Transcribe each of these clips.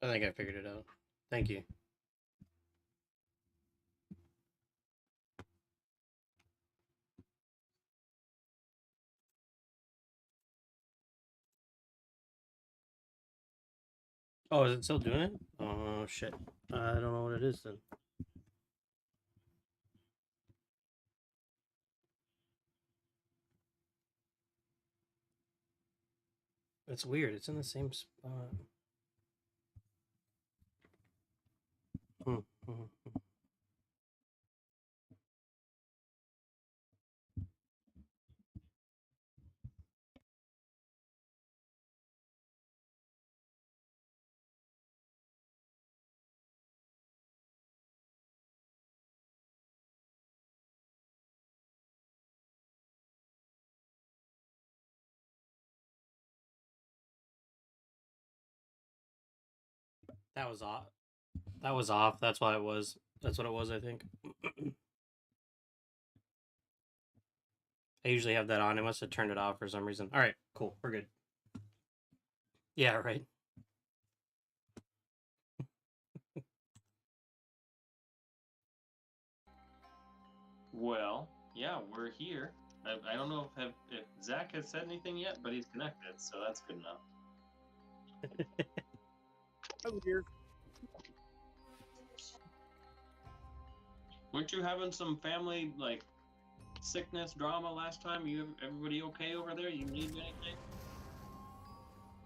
I think I figured it out. Thank you. Oh, is it still doing it? Oh, shit. I don't know what it is then. It's weird. It's in the same spot. Hmm. That was off. That was off. That's why it was. That's what it was, I think. I usually have that on. I must have turned it off for some reason. All right, cool. We're good. Yeah, right. Well, yeah, we're here. I don't know if Zach has said anything yet, but he's connected, so that's good enough. I'm here. Weren't you having some family like sickness drama last time? Everybody okay over there? You need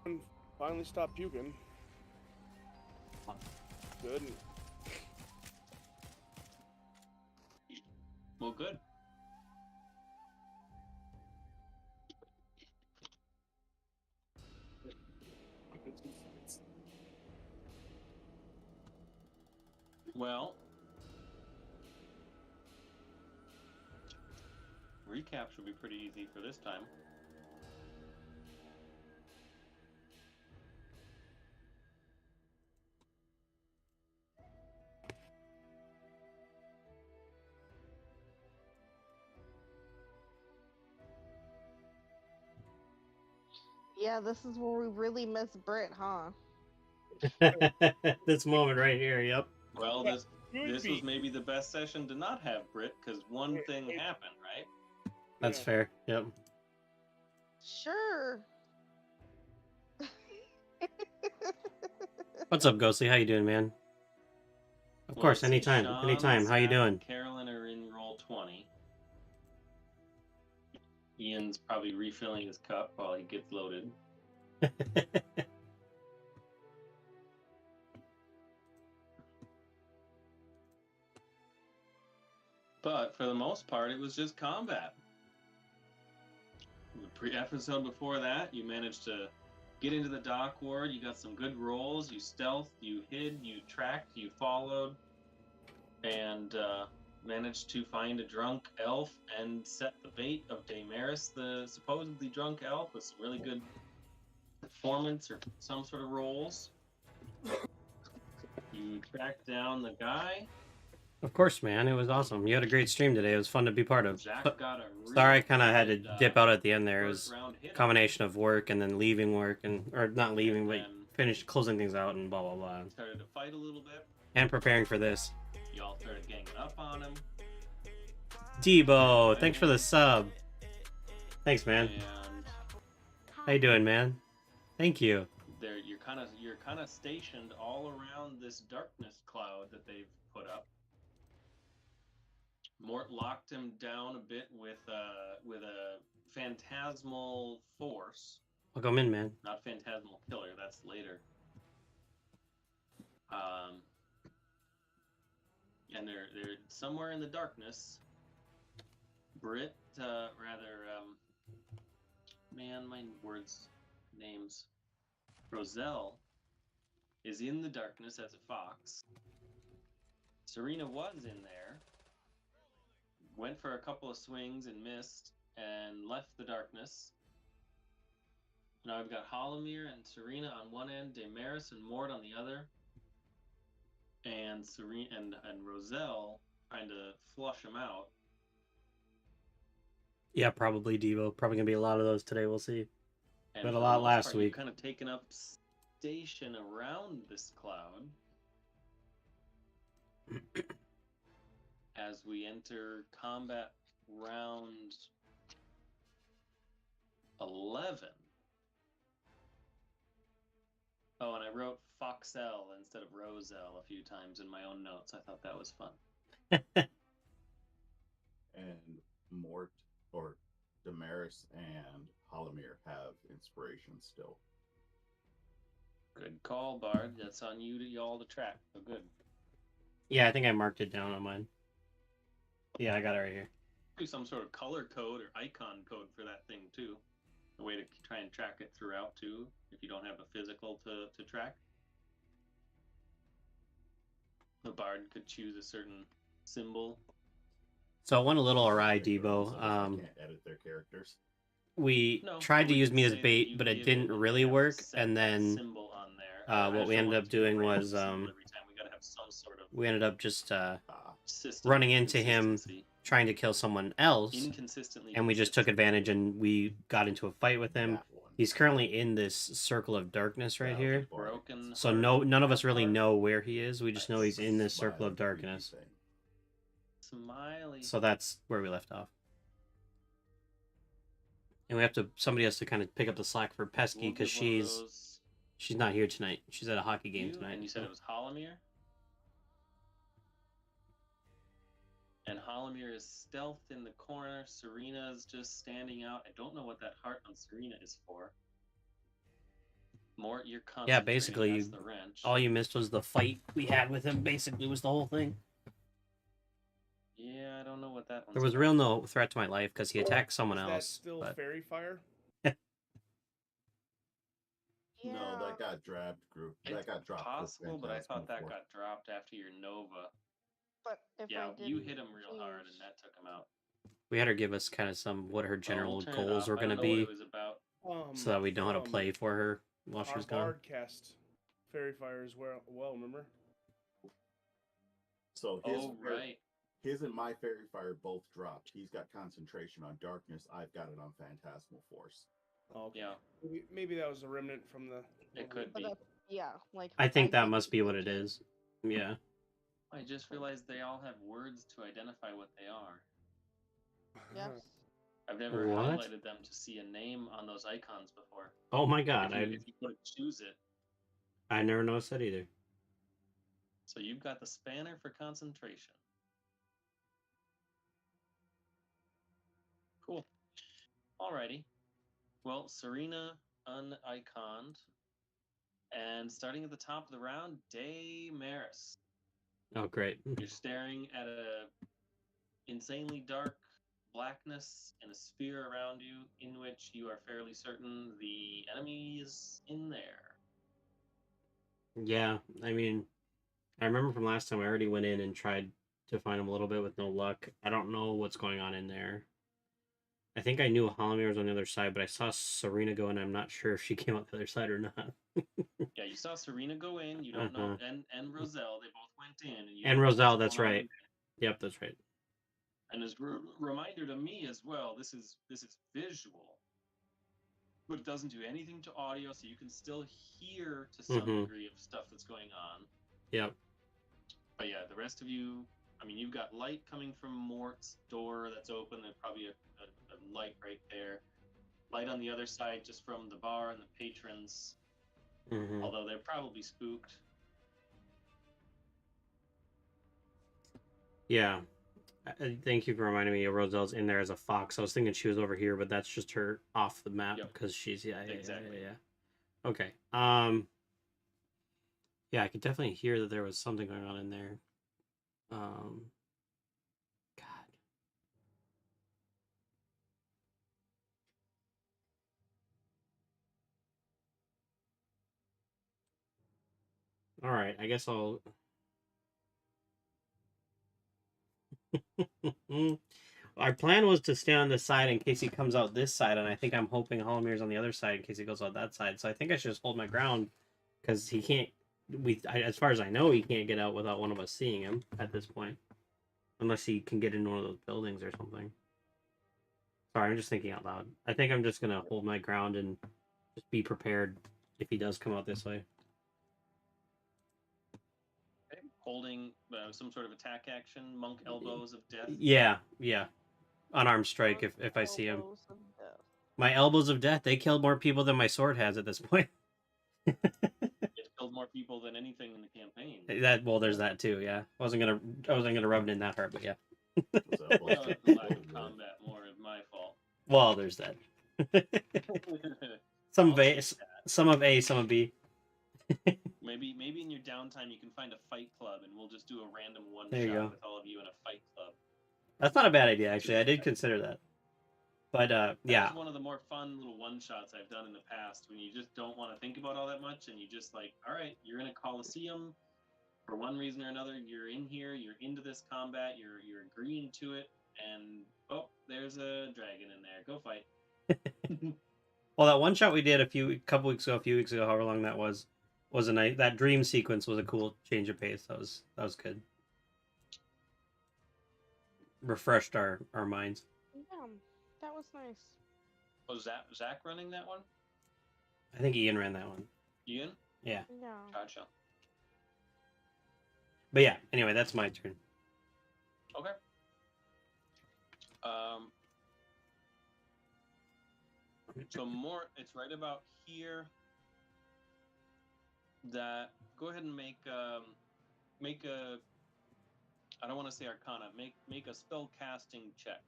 anything? Finally stopped puking. Good. Well, good. Well, recap should be pretty easy for this time. Yeah, this is where we really miss Brit, huh? This moment right here. Yep. Well, this was maybe the best session to not have Brit because one thing happened, right? That's fair. Yep. Sure. What's up, Ghostly? How you doing, man? Of course, anytime. Sean, Anytime. How you Zach, doing? and Carolyn are in roll 20. Ian's probably refilling his cup while he gets loaded. But for the most part, it was just combat. The episode before that, you managed to get into the dock ward. You got some good rolls. You stealthed, you hid, you tracked, you followed, and managed to find a drunk elf and set the bait of Damaris, the supposedly drunk elf, with some really good performance or some sort of rolls. You tracked down the guy. Of course, man. It was awesome. You had a great stream today. It was fun to be part of. Zach got a really Sorry, I kind of had to good, dip out at the end there. It first was round hit a combination of work and then leaving work or not leaving, but finished closing things out and blah blah blah. Started to fight a little bit. And preparing for this. Y'all started ganging up on him. Debo, thanks for the sub. Thanks, man. And How you doing, man? Thank you. you're kind of stationed all around this darkness cloud that they've put up. Mort locked him down a bit with a phantasmal force. I'll come in, man. Not phantasmal killer. That's later. And they're somewhere in the darkness. Brit, man, my names. Roselle is in the darkness as a fox. Serena was in there. Went for a couple of swings and missed and left the darkness. Now I've got Hollomere and Serena on one end, Damaris and Mort on the other. And Serena and Roselle trying to flush them out. Yeah, probably Devo. Probably gonna be a lot of those today. We'll see. And but a lot last week. Kind of taken up station around this cloud as we enter combat round 11. Oh, and I wrote Foxelle instead of Roselle a few times in my own notes. I thought that was fun. And Mort or Damaris and Hollomere have inspiration still. Good call, Bard. That's on you to y'all to track. So good. Yeah, I think I marked it down on mine. Yeah, I got it right here. Do some sort of color code or icon code for that thing too. A way to try and track it throughout too, if you don't have a physical to track. The Bard could choose a certain symbol. So I went a little awry, They Debo. can't edit their characters. We No, tried but to we use could me as say that bait, you but it gave didn't and really have work. set And that then symbol on there. I what just we don't ended want up it to be a doing random was symbol every time. We gotta have some sort of we ended up just system running into him consistency. trying to kill someone else, Inconsistently and we just took consistent. advantage and we got into a fight with him. That one. He's currently in this circle of darkness right That here. was Bard. Broken. So heart. none of us really Heart. know where he is. We just know he's in this Smiley circle of creepy darkness. thing. Smiley. So that's where we left off. And we have to somebody has to kind of pick up the slack for Pesky We'll because give one of she's those not here tonight. She's at a hockey game you, tonight. and you said it was Hollomere? And Hollomere is stealthed in the corner. Serena's just standing out. I don't know what that heart on Serena is for. Mort, you're concentrating. basically, That's the wrench. All you missed was the fight we had with him. Basically, was the whole thing. Yeah, I don't know what that one's There was about. real no threat to my life because he attacked someone Is that else. still But fairy fire? Yeah. No, that got dropped. It's That got dropped. for possible, but I thought that Phantasmal got dropped after your Nova. But if Yeah, I didn't you hit him real hard, choose- and that took him out. we had her give us kind of some what her We'll general turn it goals off. were I going to don't know what be, it was about. so that we know how to play for her while she Our was gone. bard cast fairy fire as well. Remember? So Oh, right. his and my fairy fire both dropped. He's got concentration on darkness. I've got it on phantasmal force. Oh, okay. Yeah, Maybe that was a remnant from the. it could But be. yeah, like I think that didn't must be what it choose- is. Yeah. I just realized they all have words to identify what they are. Yes. I've never What? highlighted them to see a name on those icons before. Oh my god, If you could choose it. I never noticed that either. So you've got the spanner for concentration. Cool. Alrighty. Well, Serena uniconed. And starting at the top of the round, Damaris. Oh great. You're staring at a insanely dark blackness and a sphere around you in which you are fairly certain the enemy is in there. Yeah, I mean, I remember from last time I already went in and tried to find him a little bit with no luck. I don't know what's going on in there. I think I knew Hollomere was on the other side, but I saw Serena go in. I'm not sure if she came out the other side or not. Yeah, you saw Serena go in. You don't know, and Roselle. They both went in. And, you And don't know Roselle, what's that's going on. right. Yep, that's right. And as a reminder to me as well, this is visual, but it doesn't do anything to audio, so you can still hear to some Mhm. degree of stuff that's going on. Yep. But yeah, the rest of you, I mean, you've got light coming from Mort's door that's open. There's probably a light right there. Light on the other side, just from the bar and the patrons. Hmm. Although they're probably spooked. Yeah. Thank you for reminding me. Roselle's in there as a fox. I was thinking she was over here, but that's just her off the map Yep. because she's Exactly. yeah. Okay. Yeah, I could definitely hear that there was something going on in there. God. All right, I guess I'll. Our plan was to stay on this side in case he comes out this side, and I think I'm hoping Hollomere's on the other side in case he goes out that side. So I think I should just hold my ground because he can't. As far as I know, he can't get out without one of us seeing him at this point, unless he can get into one of those buildings or something. Sorry, I'm just thinking out loud. I think I'm just gonna hold my ground and just be prepared if he does come out this way. Okay. Holding some sort of attack action, monk elbows of death. Yeah, unarmed strike if I see him. Elbows of death. My elbows of death, they killed more people than my sword has at this point. It killed more people than anything in the campaign. There's that too. Yeah, I wasn't gonna rub it in that hard, but yeah. Those elbows Well, take the lack people of with- combat more is my fault. Well, there's that. Some of A, some of A, some of B. Maybe in your downtime you can find a fight club and we'll just do a random one There you go. shot with all of you in a fight club. That's not a bad idea, actually. I did consider that. But That yeah, was one of the more fun little one shots I've done in the past when you just don't want to think about all that much and you just like, all right, you're in a coliseum for one reason or another. You're in here, you're into this combat, you're agreeing to it, and oh, there's a dragon in there. Go fight. well, that one shot we did a few weeks ago, however long that was a nice. That dream sequence was a cool change of pace. That was good. Refreshed our minds. Yeah, that was nice. Was Zach running that one? I think Ian ran that one. Ian? Yeah, Yeah. Gotcha. but yeah. Anyway, that's my turn. Okay. So more, it's right about here. That go ahead and make a. I don't want to say Arcana. Make a spell casting check.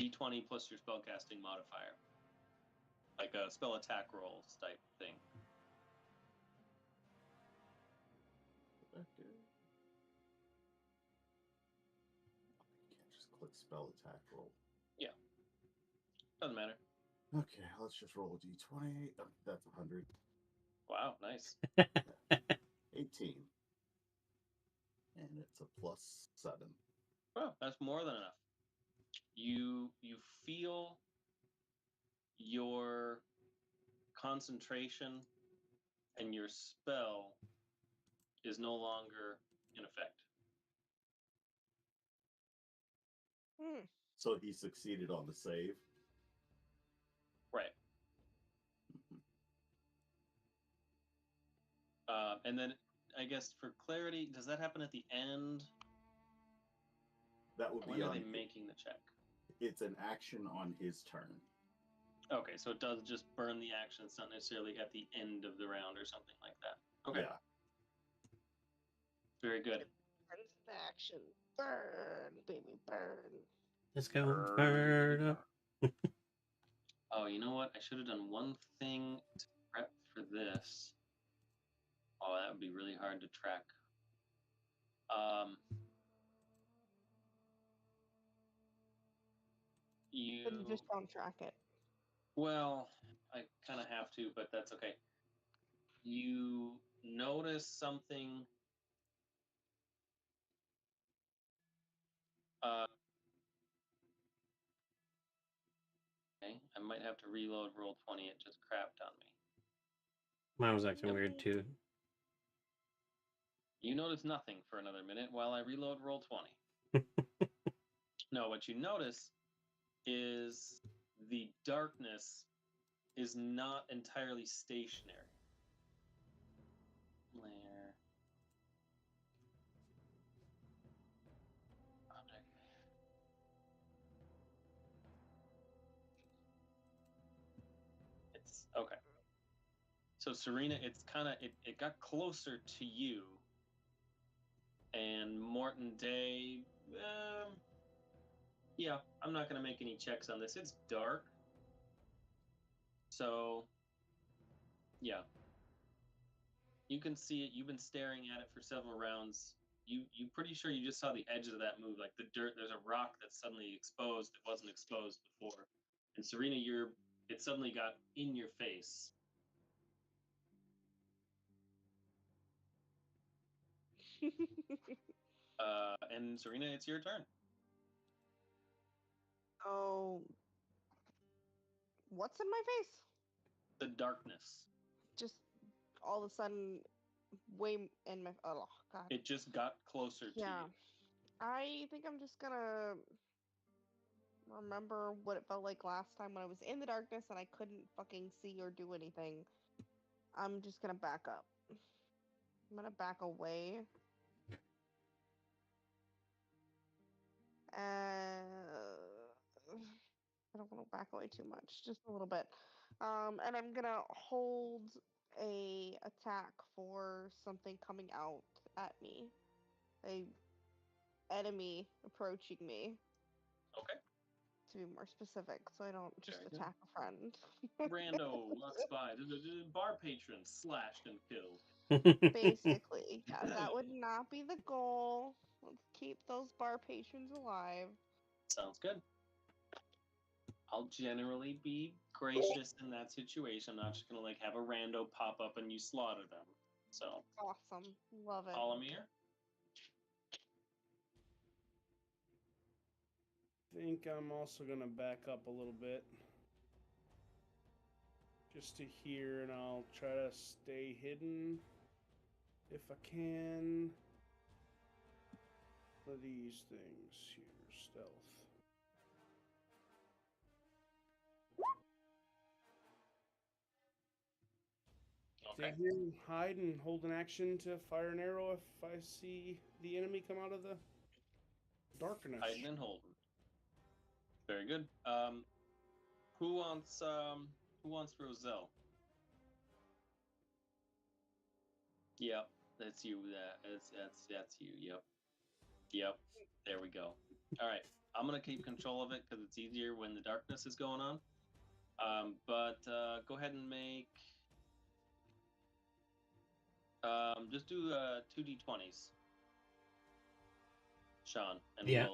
D20 plus your spell casting modifier. Like a spell attack rolls type thing. Okay. You can't just click spell attack roll. Doesn't matter. Okay, let's just roll a d20. Oh, that's 100. Wow, nice. 18. And it's a +7. Well, that's more than enough. You feel your concentration and your spell is no longer in effect. Hmm. So he succeeded on the save. Right. And then I guess for clarity, does that happen at the end? That would When be are on. they making the check? It's an action on his turn. Okay, so it does just burn the action. It's not necessarily at the end of the round or something like that. Okay, Yeah. very good. Burns the action. Burn, baby, burn. Let's go burn up. Oh, you know what? I should have done one thing to prep for this. Oh, that would be really hard to track. But you just don't track it. Well, I kind of have to, but that's okay. You notice something. Okay, I might have to reload roll 20. It just crapped on me. Mine was acting Yep. weird too. You notice nothing for another minute while I reload roll 20. No, what you notice is the darkness is not entirely stationary. Layer. Object. It's okay. So Serena, it's kind of it got closer to you, and Morton Day. Yeah, I'm not gonna make any checks on this. It's dark, so yeah, you can see it. You've been staring at it for several rounds. You pretty sure you just saw the edge of that move, like the dirt. There's a rock that's suddenly exposed that wasn't exposed before, and Serena, it suddenly got in your face. And Serena, it's your turn. Oh. What's in my face? The darkness. Just all of a sudden, way in my. Oh, God. It just got closer to Yeah. you. I think I'm just gonna remember what it felt like last time when I was in the darkness and I couldn't fucking see or do anything. I'm just gonna back up. I'm gonna back away. I don't want to back away too much, just a little bit. And I'm gonna hold a attack for something coming out at me. A enemy approaching me, Okay. to be more specific, so I don't just Very good. attack a friend. Rando walks by. The bar patron slashed and killed. Basically, yeah, that would not be the goal. Let's keep those bar patrons alive. Sounds good. I'll generally be gracious in that situation. I'm not just gonna like have a rando pop up and you slaughter them. So, Awesome, love it. Alamir, Think I'm also gonna back up a little bit. Just to here, and I'll try to stay hidden if I can. One of these things here, stealth. okay. Stay here and hide and hold an action to fire an arrow if I see the enemy come out of the darkness. Hiding and holding. Very good. Who wants Roselle? Yep, that's you. That's you. Yep. There we go. All right, I'm gonna keep control of it because it's easier when the darkness is going on. But go ahead and make. Just do 2d20s, Sean, and Yeah.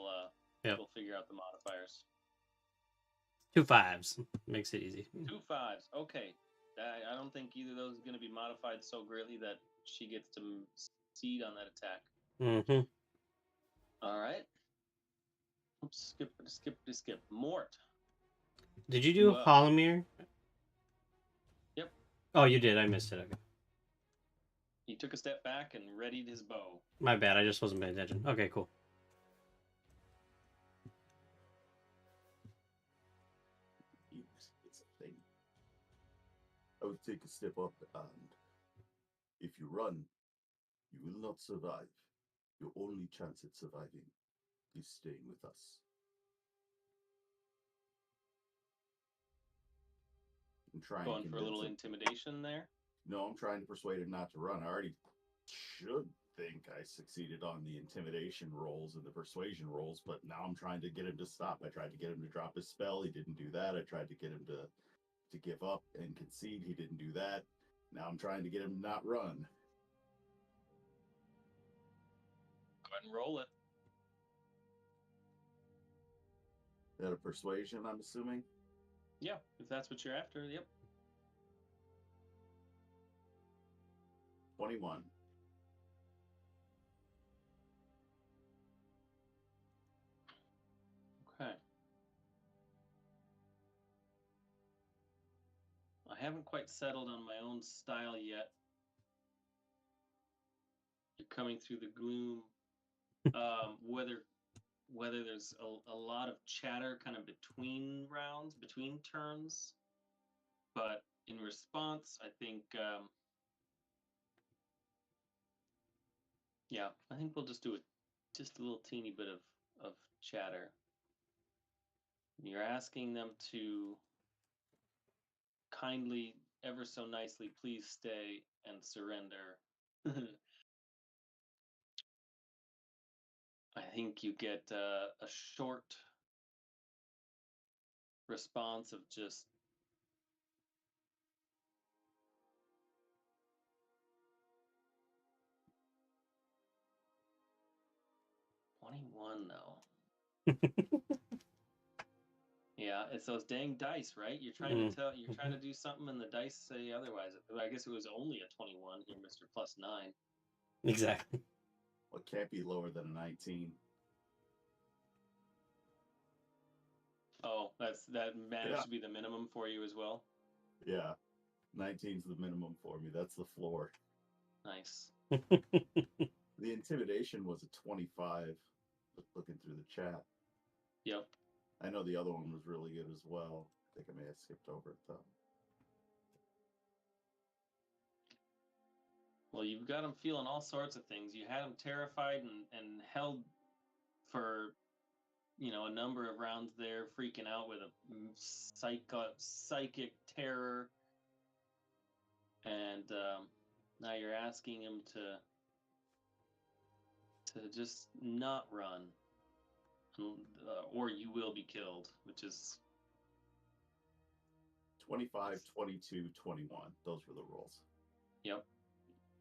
we'll figure out the modifiers. 2 5s makes it easy. 2 5s. Okay. I don't think either of those is going to be modified so greatly that she gets to succeed on that attack. Mm-hmm. All right. Oops, skip. Mort. Did you do You up? Hollomere? Yep. Oh, you did. I missed it. Okay. He took a step back and readied his bow. My bad. I just wasn't paying attention. Okay, cool. It's a thing. I would take a step up, and if you run, you will not survive. Your only chance at surviving is staying with us. I'm trying Going to for a little convince him. intimidation there. No, I'm trying to persuade him not to run. I already should think I succeeded on the intimidation rolls and the persuasion rolls, but now I'm trying to get him to stop. I tried to get him to drop his spell. He didn't do that. I tried to get him to give up and concede. He didn't do that. Now I'm trying to get him to not run. Go ahead and roll it. Is that a persuasion, I'm assuming? Yeah, if that's what you're after. Yep. 21. Okay. I haven't quite settled on my own style yet. You're coming through the gloom. Whether there's a lot of chatter kind of between rounds, between turns, but in response, I think I think we'll just do it, just a little teeny bit of chatter. You're asking them to kindly, ever so nicely, please stay and surrender. I think you get a short response of just "21" though. Yeah, it's those dang dice, right? You're trying to do something, and the dice say otherwise. I guess it was only a 21 here, Mister +9. Exactly. Well, it can't be lower than a 19. Oh, that managed to be the minimum for you as well. Yeah. 19's the minimum for me. That's the floor. Nice. The intimidation was a 25. Just looking through the chat. Yep. I know the other one was really good as well. I think I may have skipped over it though. Well, you've got him feeling all sorts of things. You had him terrified and held for, a number of rounds there, freaking out with a psychic terror. And now you're asking him to just not run, or you will be killed, which is 25, 22, 21. Those were the rolls. Yep.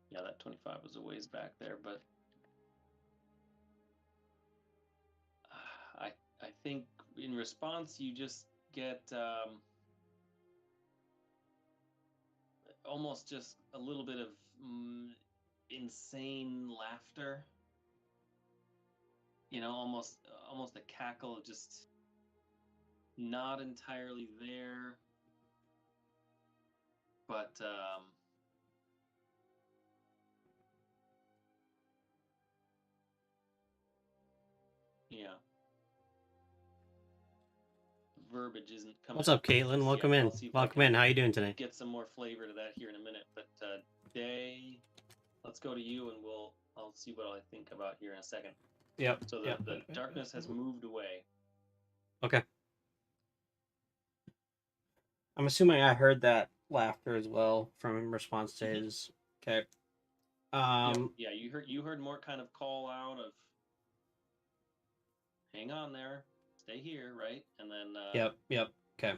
Yeah, that 25 was a ways back there, but I think in response you just get almost just a little bit of insane laughter. Almost a cackle, just not entirely there, but yeah. Verbiage isn't coming. What's up, Caitlin? Welcome in. Welcome in. How you doing today? Get some more flavor to that here in a minute. But Day, let's go to you, and I'll see what I think about here in a second. Yep. So the darkness has moved away. Okay. I'm assuming I heard that laughter as well from response to his. Okay. Yeah, you heard more kind of call out of, hang on there, stay here, right? And then Yep. Okay.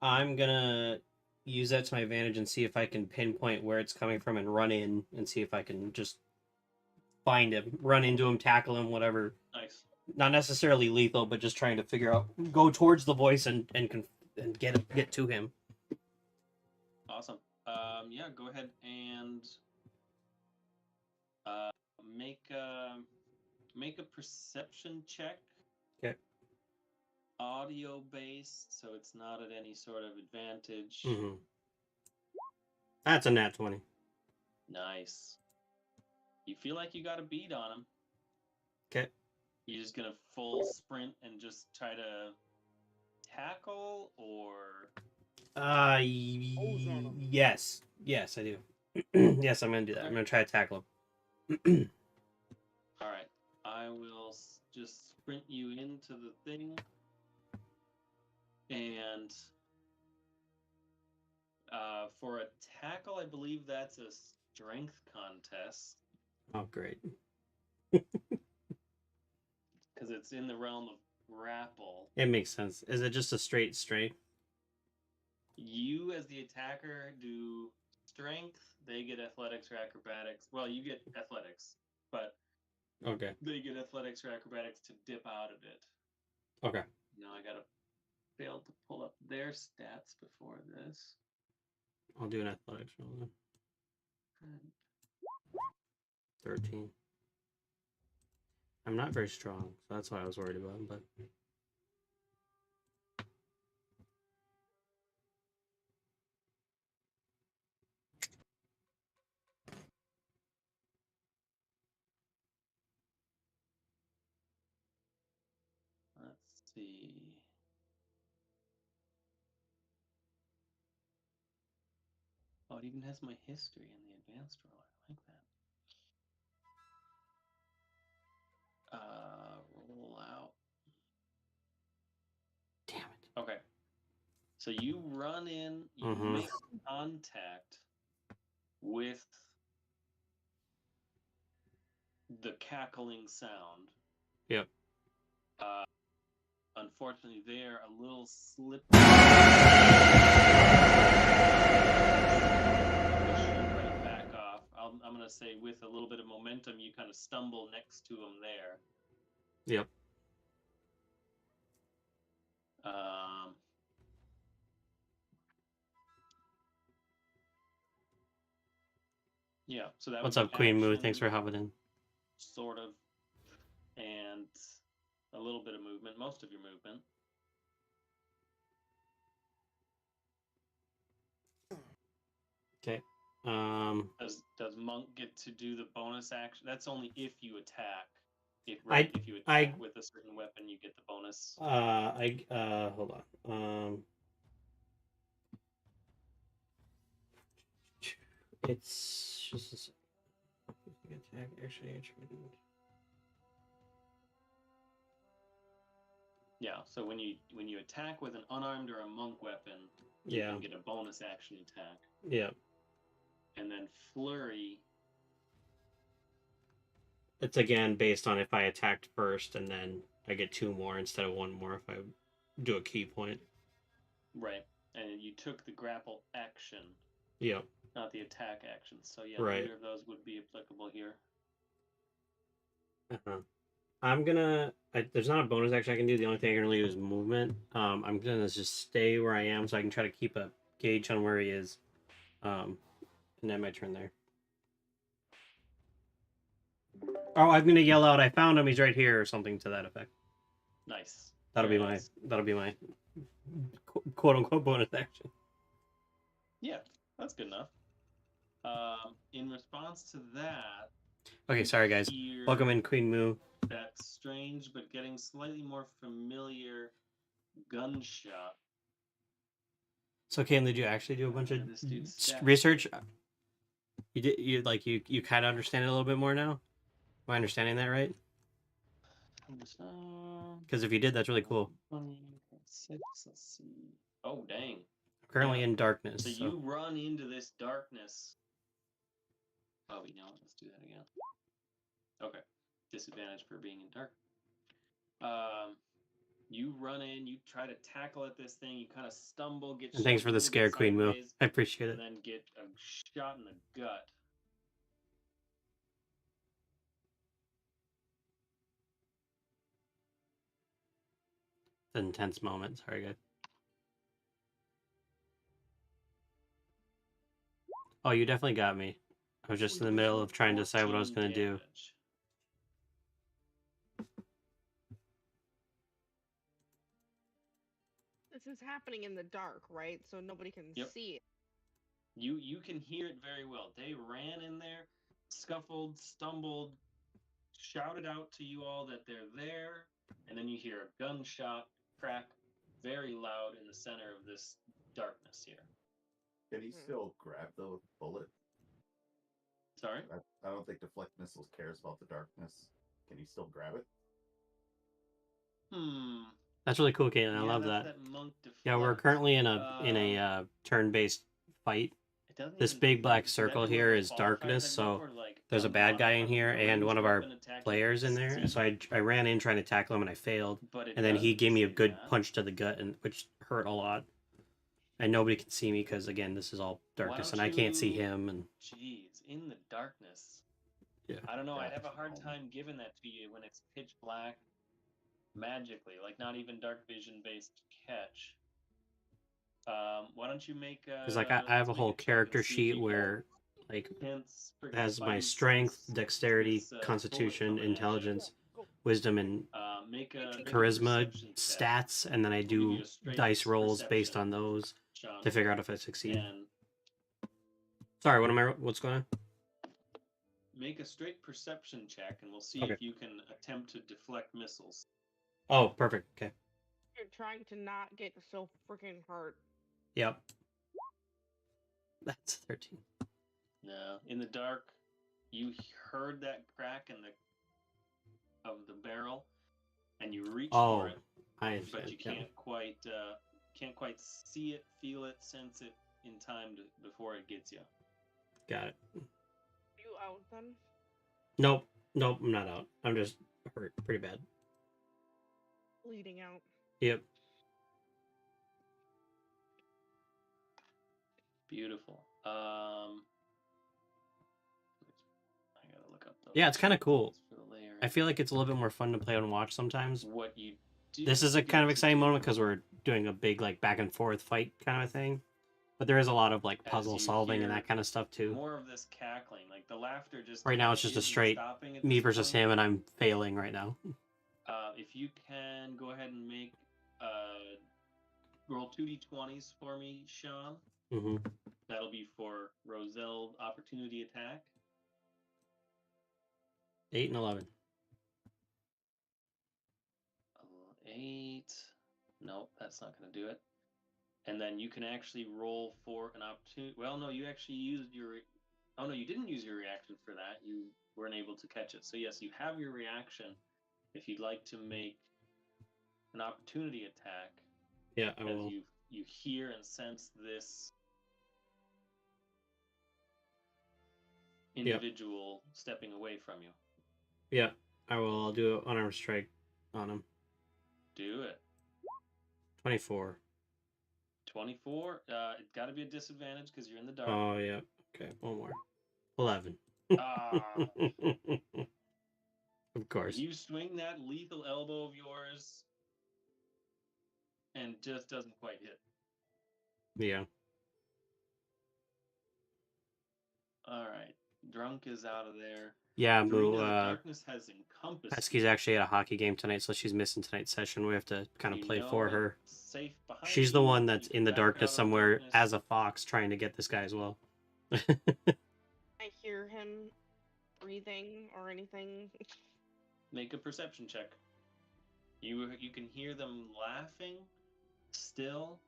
I'm gonna use that to my advantage and see if I can pinpoint where it's coming from and run in and see if I can just find him, run into him, tackle him, whatever. Nice. Not necessarily lethal, but just trying to figure out, go towards the voice and get to him. Awesome. Yeah, go ahead and make a perception check. Okay. Audio based, so it's not at any sort of advantage. Mm-hmm. That's a nat 20. Nice. You feel like you got a beat on him. Okay. You're just gonna full sprint and just try to tackle, or Yes, I do. Yes, I'm gonna do that. I'm gonna try to tackle him. All right. I will just sprint you into the thing, and for a tackle, I believe that's a strength contest. Oh, great. Because it's in the realm of grapple. It makes sense. Is it just a straight strength? You, as the attacker, do strength. They get athletics or acrobatics. Well, you get athletics, but Okay. they get athletics or acrobatics to dip out of it. Okay. Now I gotta fail to pull up their stats before this. I'll do an athletics roll then. 13. I'm not very strong, so that's why I was worried about him, but Let's see. Oh, it even has my history in the advanced roll. I like that. Roll out. damn it. Okay. So you run in, you Mhm. make contact with the cackling sound. Yep. Unfortunately, they're a little slippery. Right back off. I'm going to say with a little bit of momentum, you kind of stumble next to them there. Yep. Yeah, so that What's would up, be Queen Moo? action, Thanks for hopping in. sort of, and a little bit of movement, most of your movement. Okay. Does Monk get to do the bonus action? That's only if you attack. If you attack with a certain weapon, you get the bonus. Hold on. It's just a second. Attack actually attributed. Yeah, so when you attack with an unarmed or a monk weapon, you Yeah. can get a bonus action attack. Yeah. And then flurry. It's again based on if I attacked first, and then I get 2 more instead of 1 more if I do a key point. Right. And you took the grapple action, Yep. not the attack action. So yeah, Right. neither of those would be applicable here. Uh-huh. I'm gonna. There's not a bonus action I can do. The only thing I can really do is movement. I'm gonna just stay where I am so I can try to keep a gauge on where he is. And then my turn there. Oh, I'm gonna yell out, "I found him! He's right here!" or something to that effect. Nice. That'll Very be my. nice. That'll be my quote unquote bonus action. Yeah, that's good enough. In response to that. Okay, sorry guys. Hear Welcome in, Queen Moo. that strange but getting slightly more familiar gunshot. So, Cam, did you actually do a bunch of This dude's stats. research? You did. You kind of understand it a little bit more now. Am I understanding that right? Because if you did, that's really cool. 26, let's see. Oh, dang. I'm currently Yeah. in darkness. So So you run into this darkness. Oh, you know what? Let's do that again. Okay. Disadvantage for being in dark. You run in, you try to tackle at this thing, you kind of stumble, get and thanks shoved for a the little scare, bit Queen Moo. sideways, I appreciate and it. then get a shot in the gut. It's an intense moment. Sorry, guys. Oh, you definitely got me. I was just in the middle of trying to decide what I was 14 going to do. damage. This is happening in the dark, right? So nobody can Yep. see it. You can hear it very well. They ran in there, scuffled, stumbled, shouted out to you all that they're there, and then you hear a gunshot crack very loud in the center of this darkness here. Can he still grab the bullet? Sorry? I don't think Deflect Missiles cares about the darkness. Can he still grab it? That's really cool, Caitlin. I love that's that. monk Yeah, we're deflect. currently in a turn-based fight. It doesn't This even- big black does circle that do here a is qualifier darkness, segment so where, like, there's a bad guy in here a and one of our ranged weapon attack players in there. succeeds, So I ran in trying to tackle him and I failed. but it And then he doesn't gave me a say good that. punch to the gut, and which hurt a lot. And nobody can see me because again, this is all Why darkness, don't and I can't see you- him. And Jeez, in the darkness. Yeah. I don't know. I'd have a That's hard wrong. time giving that to you when it's pitch black, magically, like not even dark vision based catch. Why don't you make? because like I have a whole character sheet where like it has my strength, dexterity, constitution, intelligence, wisdom, and Make a charisma perception check, stats, and then I We'll give you do a straight dice rolls based perception. on those Sean, to figure out if I succeed. and Sorry, what's going on? make a straight perception check, and we'll see Okay. if you can attempt to deflect missiles. Oh, perfect. Okay. You're trying to not get so freaking hurt. Yep. That's 13. No, in the dark, you heard that crack in the barrel, and you reach Oh, for it, I but understand. you Yep. can't quite see it, feel it, sense it in time before it gets you. Got it. You out then? Nope, I'm not out. I'm just hurt pretty bad. Bleeding out. Yep. Beautiful. I gotta look up those. Yeah, it's kind of cool. for the layer. I feel like it's a little bit more fun to play and watch sometimes. What you do This is a kind of get to exciting do moment because we're doing a big like back and forth fight kind of a thing. But there is a lot of like As puzzle you solving and hear that kind of stuff too. more of this cackling, like the laughter just Right now it's just a isn't straight stopping at me this versus point. him, and I'm failing right now. If you can go ahead and make roll 2d20s for me, Sean. Mm-hmm. That'll be for Roselle opportunity attack. 8 and 11. 8. Nope, that's not going to do it. And then you can actually roll for an opportunity. Well, no, you actually used your Oh no, you didn't use your reaction for that. You weren't able to catch it. So yes, you have your reaction. If you'd like to make an opportunity attack, Yeah, I as will. you hear and sense this individual stepping away from you. Yeah, I will. I'll do an unarmed strike on him. Do it. 24. 24. It's got to be a disadvantage because you're in the dark. Oh, yeah. Okay, one more. 11. Ah, Of course. you swing that lethal elbow of yours, and just doesn't quite hit. Yeah. All right, drunk is out of there. Yeah, Serena, Moo. the darkness has encompassed. Pesky's actually at a hockey game tonight, so she's missing tonight's session. We have to kind of You play know for it. her. Safe behind She's the you. one You that's can in the back out darkness of somewhere darkness. as a fox trying to get this guy as well. I hear him breathing or anything. Make a perception check. You can hear them laughing still.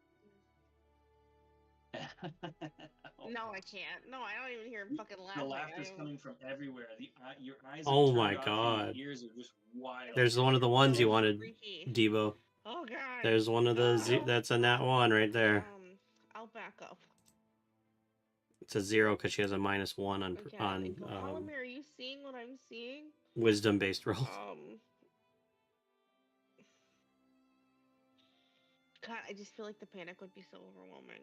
No, I can't. No, I don't even hear him fucking laughing. The laughter's I- coming from everywhere. Your eyes Oh are turned my off, God. and your ears are just wild. There's one of the ones so you wanted, freaky. Debo. Oh god. There's one of the No. that's a nat 1 right there. I'll back up. It's a 0 because she has a -1 on Okay. on Halamir, are you seeing what I'm seeing? wisdom based rolls. God, I just feel like the panic would be so overwhelming.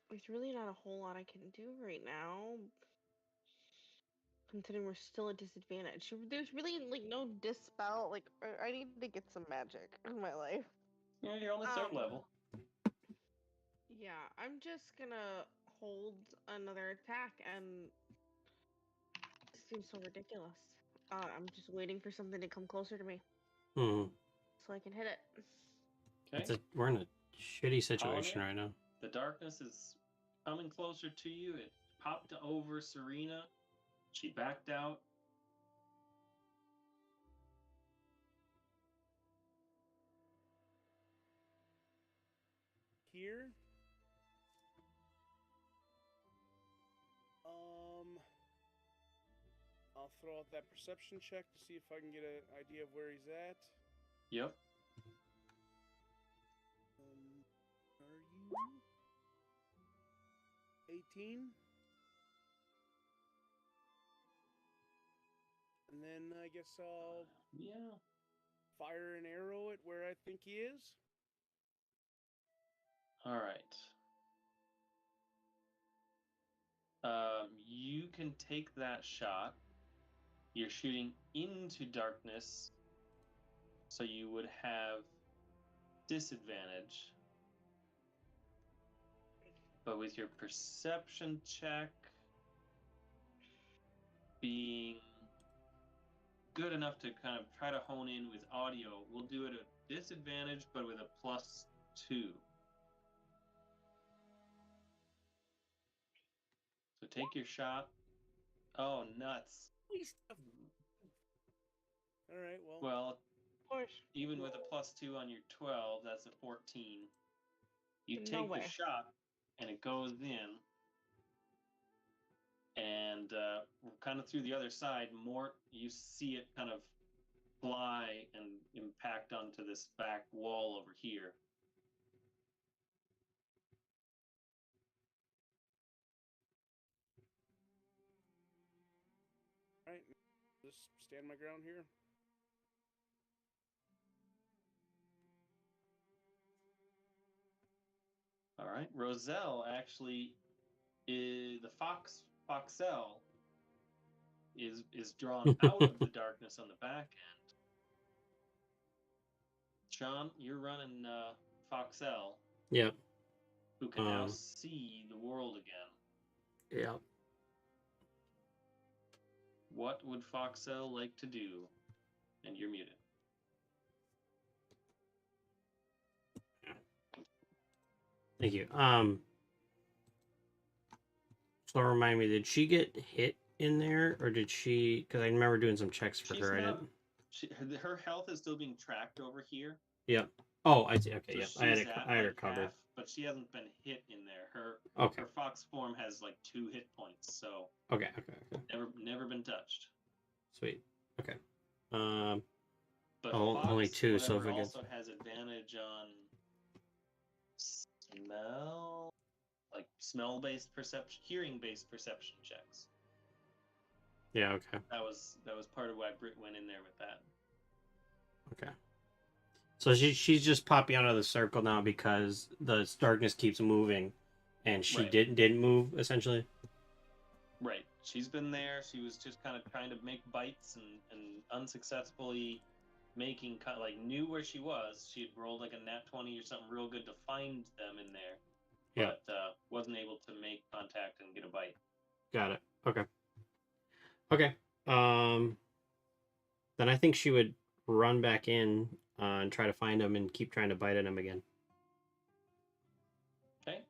There's really not a whole lot I can do right now. Considering we're still at disadvantage. There's really like no dispel. Like I need to get some magic in my life. Yeah, you're on the third level. Yeah, I'm just gonna hold another attack, and it seems so ridiculous. I'm just waiting for something to come closer to me Hmm. so I can hit it. Okay. We're in a shitty situation Halamir? right now. The darkness is coming closer to you. It popped over Serena. She backed out. Here. I'll throw out that perception check to see if I can get an idea of where he's at. Yep. Are you 18? And then I guess I'll fire an arrow at where I think he is. All right. You can take that shot. You're shooting into darkness, so you would have disadvantage. But with your perception check being good enough to kind of try to hone in with audio, we'll do it at disadvantage, but with a +2. So take your shot. Oh, nuts. All right, Well, Push. even with a +2 on your 12, that's a 14. You No take way. the shot, and it goes in. And kind of through the other side, Mort, you see it kind of fly and impact onto this back wall over here. all right. Just stand my ground here. All right. Roselle actually is the Foxelle is drawn out of the darkness on the back end. Sean, you're running Foxelle. Yep. Who can now see the world again. Yep. What would Foxelle like to do? And you're muted. Thank you. So remind me, did she get hit in there, or did she? Because I remember doing some checks for She's her. I not. didn't. Her health is still being tracked over here. Yep. Oh, I see. Okay. So Yep. she's at I had her like covered. half, but she hasn't been hit in there. Okay. Her fox form has like 2 hit points, so Okay. never been touched. Sweet. Okay. Um. But Oh, only fox, 2. So if whatever, it gets. also has advantage on smell, like smell-based perception, hearing-based perception checks. Yeah. Okay. That was part of why Britt went in there with that. Okay. So she's just popping out of the circle now because the darkness keeps moving, and she Right. didn't move essentially. Right. She's been there. She was just kind of trying to make bites and unsuccessfully making like knew where she was. She had rolled like a nat 20 or something real good to find them in there, Yeah. but wasn't able to make contact and get a bite. Got it. Okay. Okay. Then I think she would run back in and try to find him and keep trying to bite at him again. Okay.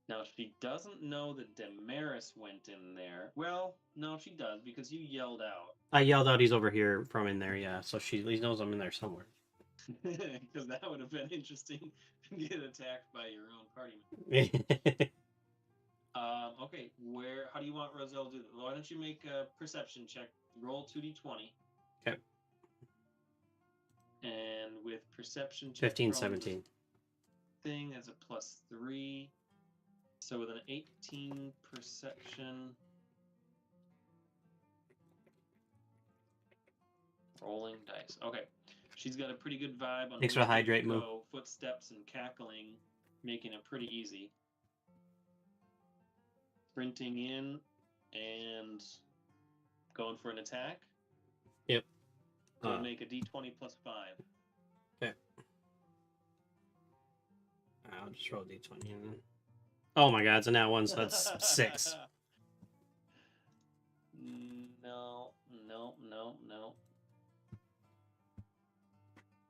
Now she doesn't know that Damaris went in there. Well, no, she does because you yelled out. I yelled out, "He's over here!" from in there. Yeah, so she at least knows I'm in there somewhere. Because that would have been interesting to get attacked by your own party member. Okay, how do you want Roselle to do that? Why don't you make a perception check? Roll 2d20. Okay. And with perception check, 15, 17. Thing as a +3. So with an 18 perception. Rolling dice. Okay. She's got a pretty good vibe on Thanks for the hydrate move. Footsteps and cackling, making it pretty easy. Sprinting in and going for an attack. Yep. Go and make a d20 +5. Okay. I'll just roll d20 and then. Oh my god, it's a nat 1, so that's 6. No.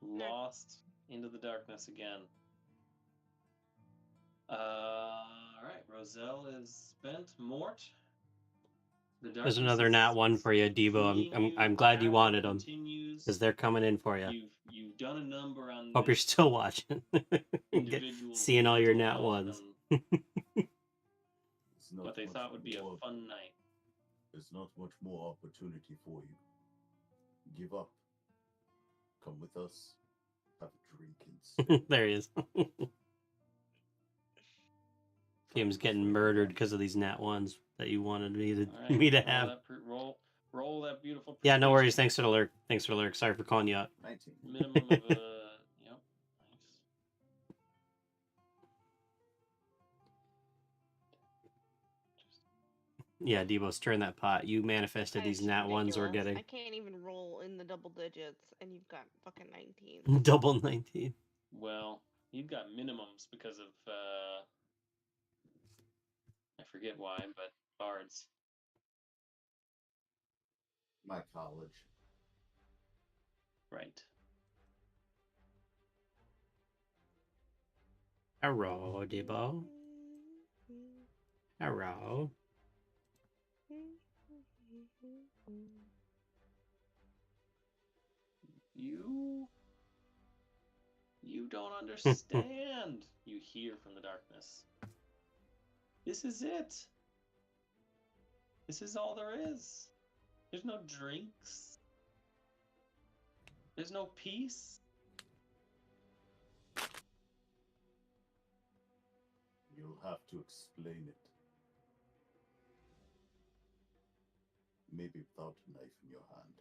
Lost into the darkness again. Alright, Roselle is spent. Mort. There's another nat 1 for you, Debo. I'm glad you wanted them. Because they're coming in for you. You've done a number on Hope you're still watching. Seeing all your nat 1s. What they thought would be a fun night. There's not much more opportunity for you. Give up. Come with us. Have a drink instead. There he is. Kim's getting murdered because of these nat 1s that you wanted me to have. Roll that beautiful. Yeah, no worries. Thanks for the lurk. Sorry for calling you out. 19. Minimum of yep. Nice. Yeah, Debo, stirring that pot. You manifested these nat 1s we're getting. I can't even roll in the double digits, and you've got fucking 19. Double 19. Well, you've got minimums because of I forget why, but bards. My college. Right. Hello, Debo. Hello. You don't understand. You hear from the darkness. This is it. This is all there is. There's no drinks. There's no peace. You'll have to explain it. Maybe without a knife in your hand.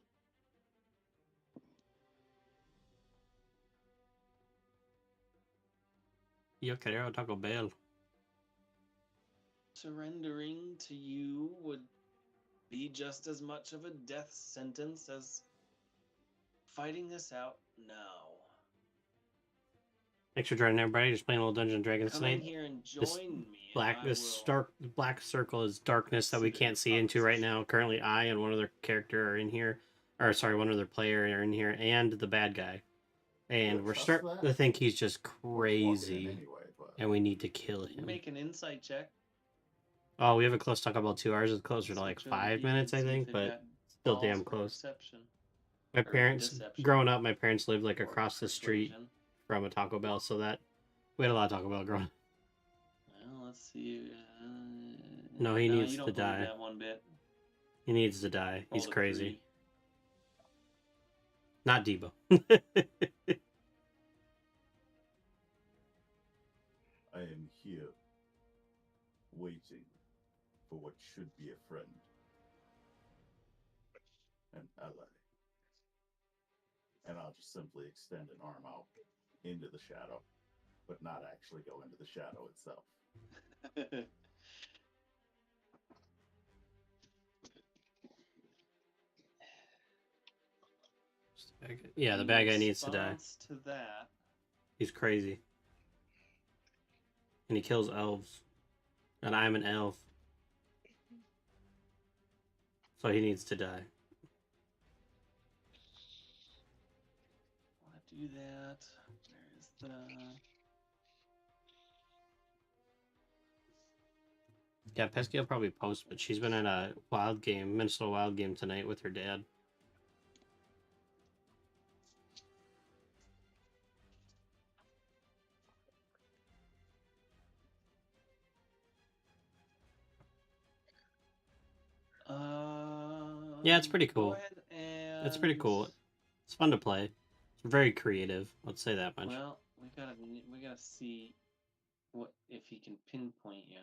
Yo quiero Taco Bell. Surrendering to you would be just as much of a death sentence as fighting this out now. Thanks for joining everybody. Just playing a little Dungeons and Dragons Come tonight. in here and join me. Black circle is darkness that we can't see into right now. Currently, I and one other character are in here, one other player are in here, and the bad guy. And we're starting to think he's just crazy. Anyway, but and we need to kill him. Make an insight check. Oh, we have a close talk about 2 hours. It's closer to So like show 5 the minutes, I see if think, they've but got still balls damn for close. Perception. My Or parents, deception. growing up, my parents lived like Or across the street persuasion. from a Taco Bell, so that we had a lot of Taco Bell growing up. Well, let's see. No, he needs you don't to believe die. that one bit. He needs to die. He's Rolled a crazy. 3. Not Debo. I am here, waiting for what should be a friend, an ally. And I'll just simply extend an arm out into the shadow, but not actually go into the shadow itself. Yeah, the In bad guy needs to die. response to that, He's crazy. And he kills elves. And I'm an elf. So he needs to die. want to do that. Where is the... Yeah, Pesky will probably post, but she's been at a wild game, Minnesota Wild game tonight with her dad. Yeah, it's pretty cool. Go ahead and... It's pretty cool. It's fun to play. It's very creative. Let's say that much. Well, we gotta see what if he can pinpoint you.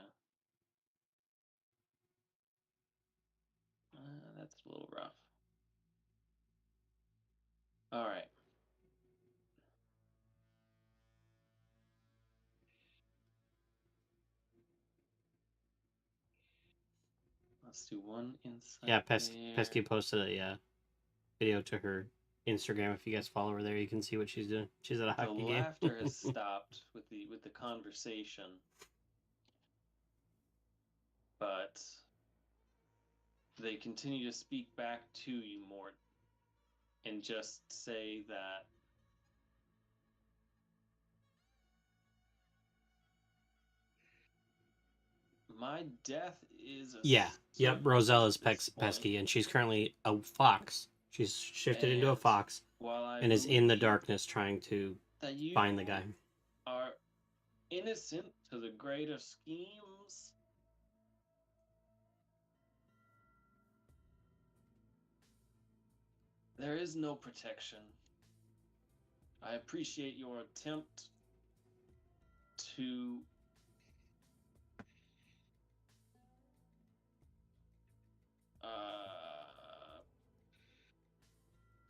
That's a little rough. All right. Let's do one insight. Yeah, there. Pesky posted a video to her Instagram. If you guys follow her there, you can see what she's doing. She's at a The hockey game. laughter has stopped with the conversation, but they continue to speak back to you, Mort, and just say that my death is a Yeah. Yep. Roselle is at this Pesky, point, and she's currently a fox. She's shifted into a and fox while I and is in the believe darkness trying to that you find the guy. are innocent to the greater schemes. There is no protection. I appreciate your attempt to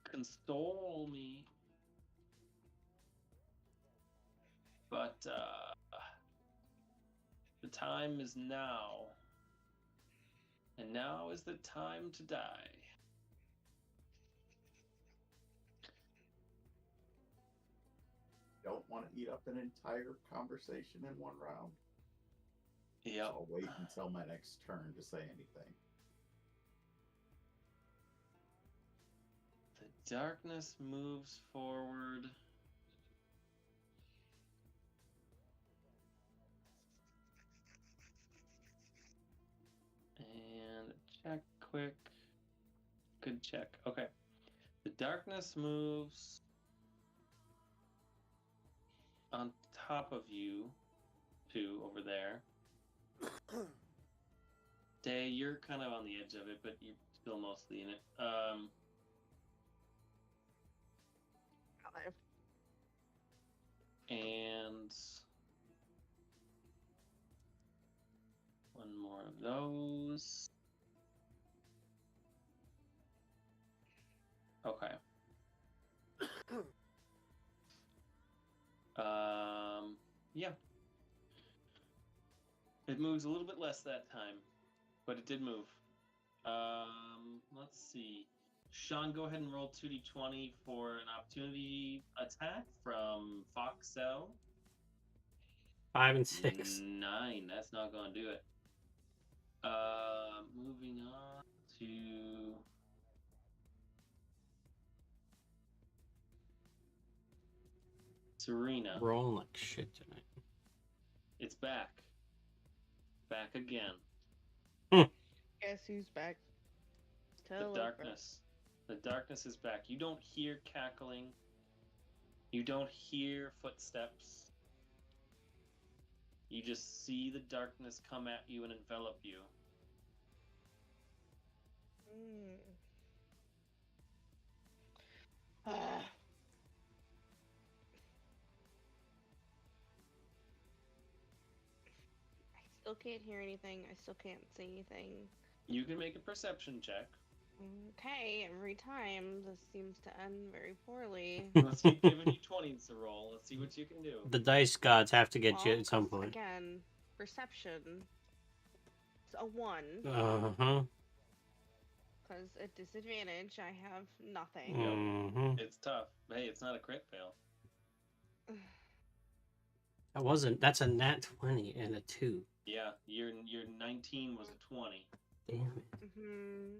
console me, but the time is now, and now is the time to die. Don't want to eat up an entire conversation in one round. Yep. I'll wait until my next turn to say anything. The darkness moves forward. And check quick. Good check. Okay. The darkness moves on top of you two over there. Day, you're kind of on the edge of it, but you're still mostly in it. And one more of those. Okay. Yeah. It moves a little bit less that time, but it did move. Let's see. Sean, go ahead and roll 2d20 for an opportunity attack from Foxel. 5 and 6. 9. That's not going to do it. Moving on to... Serena. Rolling like shit tonight. It's back. Back again. Guess who's back? Tell The us, bro. darkness. The darkness is back. You don't hear cackling. You don't hear footsteps. You just see the darkness come at you and envelop you. Mm. Ah. I still can't hear anything. I still can't see anything. You can make a perception check. Okay, every time this seems to end very poorly. Let's keep giving you 20s to roll. Let's see what you can do. The dice gods have to get you Well, at some 'cause, point. Again, perception. It's a 1. Uh-huh. Because at disadvantage, I have nothing. Mm-hmm. It's tough. Hey, it's not a crit fail. That's a nat 20 and a 2. Yeah, your 19 was a 20. Damn it. Hmm.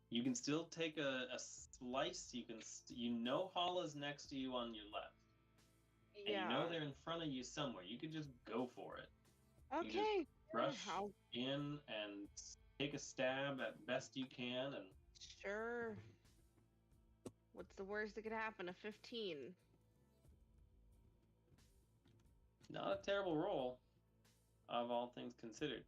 You can still take a slice. You know Hala's next to you on your left. And Yeah. you know they're in front of you somewhere. You could just go for it. Okay. Rush I'll- in and take a stab at best you can. And Sure. What's the worst that could happen? A 15. not a terrible roll, of all things considered.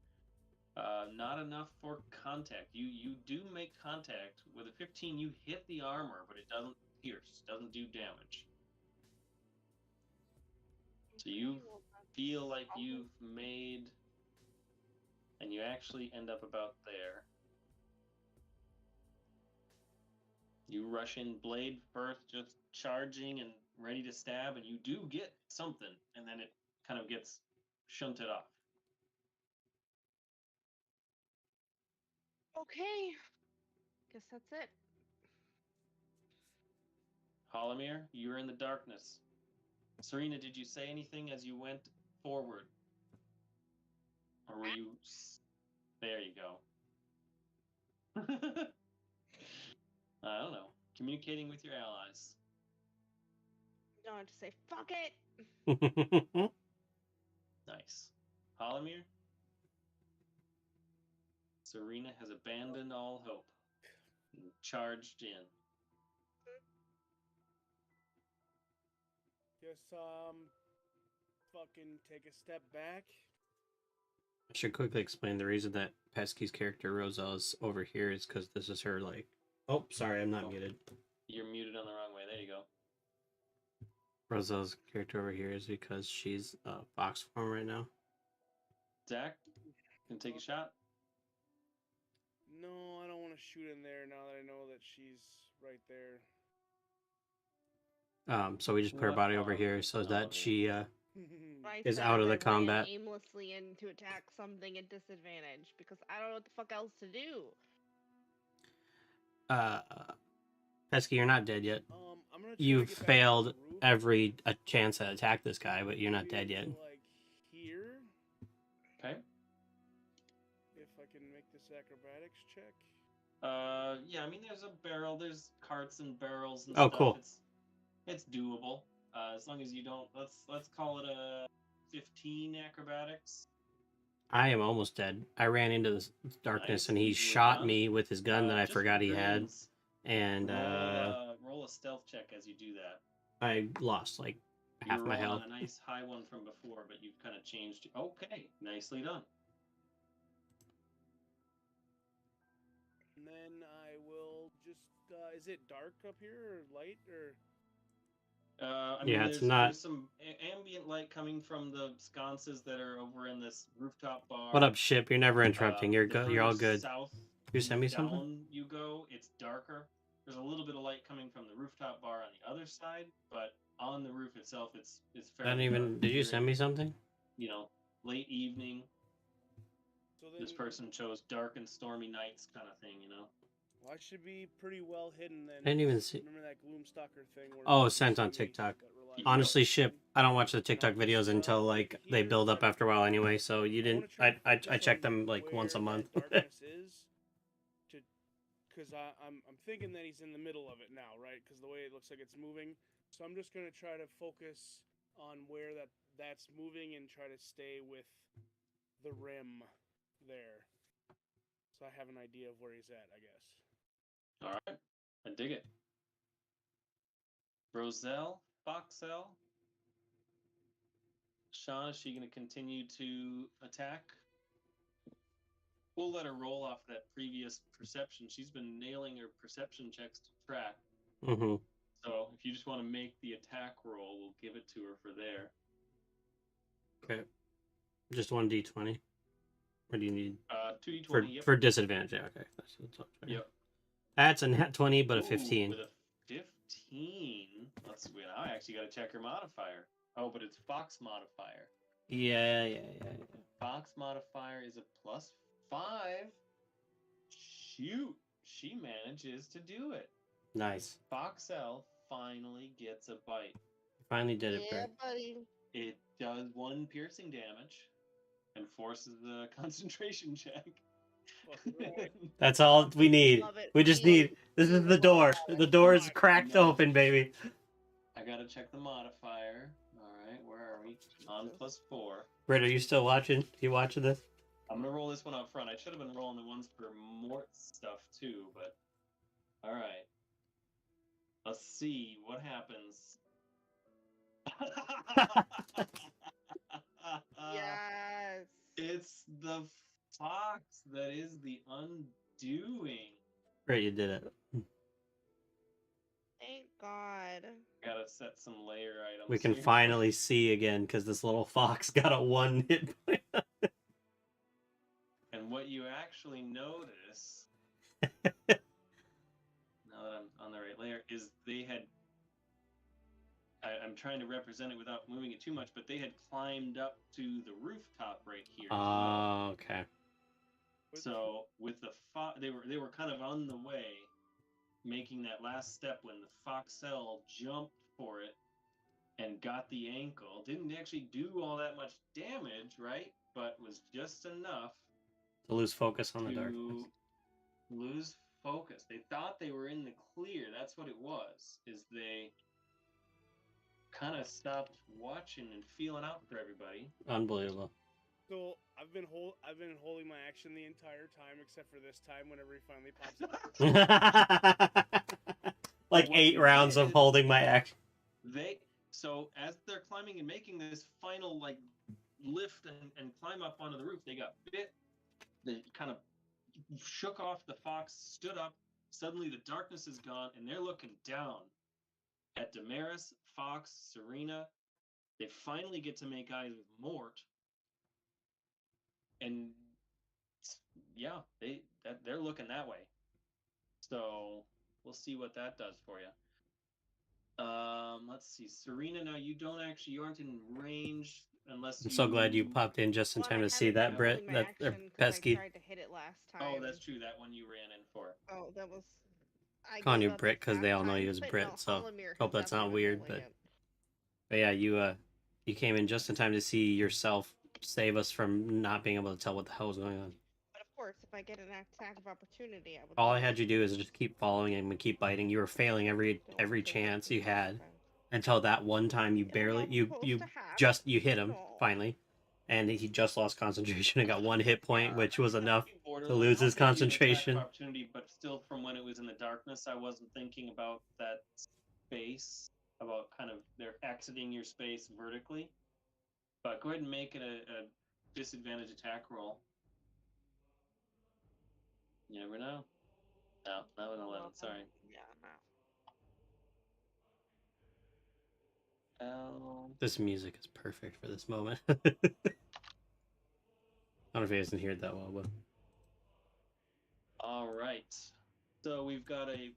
Not enough for contact. You do make contact. With a 15, you hit the armor, but it doesn't pierce, doesn't do damage. So you Okay, well, that's feel like all. you've made, and you actually end up about there. You rush in blade first, just charging and ready to stab, and you do get something, and then it kind of gets shunted off. Okay. Guess that's it. Hollomere, you're in the darkness. Serena, did you say anything as you went forward? Or were you... There you go. I don't know. Communicating with your allies. No, I just say, fuck it! Nice. Hollomere? Serena has abandoned all hope and charged in. Guess fucking take a step back. I should quickly explain the reason that Pesky's character Roselle's over here is because this is her, like... Oh, sorry, I'm not muted. You're muted on the wrong way. There you go. Roselle's character over here is because she's box form right now. Zach, can take a shot? No, I don't want to shoot in there now that I know that she's right there. So we just put her What body over are here we so that telling she I is said out of I the ran combat. aimlessly in to attack something at disadvantage because I don't know what the fuck else to do. Pesky, you're not dead yet. I'm gonna try to You've get back to failed the roof, every chance to attack this guy, but you're not dead maybe yet. to, like here, Okay. if I can make this acrobatics check. Yeah, I mean, there's a barrel, there's carts and barrels and Oh, stuff. cool. It's doable. As long as you don't, let's call it a 15 acrobatics. I am almost dead. I ran into the darkness Nice, and he easily shot done. me with his gun that I Just forgot he had, runes. and Roll a stealth check as you do that. I lost like half You're my rolling health. on a nice high one from before, but you've kind of changed. Okay, nicely done. And then I will just. Is it dark up here or light or? I mean, Yeah, it's not- there's some ambient light coming from the sconces that are over in this rooftop bar. What up, ship? You're never interrupting. You're The good. You're all further good. South You send me down something? you go, it's darker. There's a little bit of light coming from the rooftop bar on the other side, but on the roof itself, it's I fairly don't even. dark. Did you You're send in, me something? You know, late evening. So then, This person chose dark and stormy nights kind of thing, you know. Well, I should be pretty well hidden then. I didn't even 'cause see- Remember that Gloomstalker thing? Where Oh, nobody sent on see me TikTok. that relies Yep. on Honestly, me? ship. I don't watch the TikTok videos until like they build up after a while anyway. So you I wanna didn't. try to I focus check on them like once a where month. that darkness is, because I'm thinking that he's in the middle of it now, right? Because the way it looks like it's moving. So I'm just gonna try to focus on where that's moving and try to stay with the rim there. So I have an idea of where he's at, I guess. All right, I dig it. Roselle, Foxelle. Sean, is she going to continue to attack? We'll let her roll off that previous perception. She's been nailing her perception checks to track. Mm-hmm. So if you just want to make the attack roll, we'll give it to her for there. Okay. Just 1d20. Or do you need 2d20. for Yep. for disadvantage? Yeah, okay. That's Yep. That's a nat 20, but a Ooh, 15. With a 15. Let's wait. I actually got to check her modifier. Oh, but it's Fox modifier. Yeah. Fox modifier is a +5. Shoot, she manages to do it. Nice. Foxelle finally gets a bite. Finally did it, Yeah, Brett. buddy. It does 1 piercing damage and forces the concentration check. That's all we need. Love it. We just Feel need. This is the door. it. The door is Nice. cracked Nice. open, baby. I gotta check the modifier. All right, where are we? On +4. Brett, are you still watching? You watching this? I'm gonna roll this one out front. I should have been rolling the ones for Mort stuff too, but all right. Let's see what happens. Yes. It's the fox that is the undoing. Brett, you did it. Thank God. Gotta set some layer items. We can here. finally see again because this little fox got a 1 hit point. And what you actually notice, now that I'm on the right layer, is they had. I'm trying to represent it without moving it too much, but they had climbed up to the rooftop right here. As well. Oh, okay. So with the they were kind of on the way, making that last step when the Foxelle jumped for it and got the ankle. Didn't actually do all that much damage, right? But was just enough To lose focus on the to darkness. lose focus. They thought they were in the clear. That's what it was. Is they kind of stopped watching and feeling out for everybody. Unbelievable. So I've been holding my action the entire time except for this time whenever he finally pops out. Like What 8 you rounds of did- holding my action. So as they're climbing and making this final like lift and climb up onto the roof, they got bit. They kind of shook off the fox, stood up. Suddenly the darkness is gone, and they're looking down at Damaris, Fox, Serena. They finally get to make eyes with Mort, and yeah, they're looking that way. So we'll see what that does for you. Let's see, Serena. Now you aren't in range unless I'm so glad you popped in just in Well, time I to see haven't that, been Brett. holding my That they're action 'cause pesky. I tried to hit it last time. Oh, that's true. That one you ran in for. Oh, that was. I Calling gave you up Brit this 'cause they last all know you time, as but Brit, no, so Hollowmere hope has that's not definitely been weird, holding but- it. But yeah, you came in just in time to see yourself save us from not being able to tell what the hell was going on. But of course, if I get an attack of opportunity, I would. All I love had you it. do is just keep following him and keep biting. You were failing every Don't take that chance too you had far. until that one time you Yeah, barely I'm you supposed you to have just you hit him control. finally, and he just lost concentration and got 1 hit point, which was enough to Borderline. lose his I'll give you an attack of concentration. opportunity, but still, from when it was in the darkness, I wasn't thinking about that space, about kind of they're exiting your space vertically. But go ahead and make it a disadvantage attack roll. You never know. No, not an 11. Sorry. Yeah, no. This music is perfect for this moment. I don't know if you guys can hear it that well, but All right. So we've got a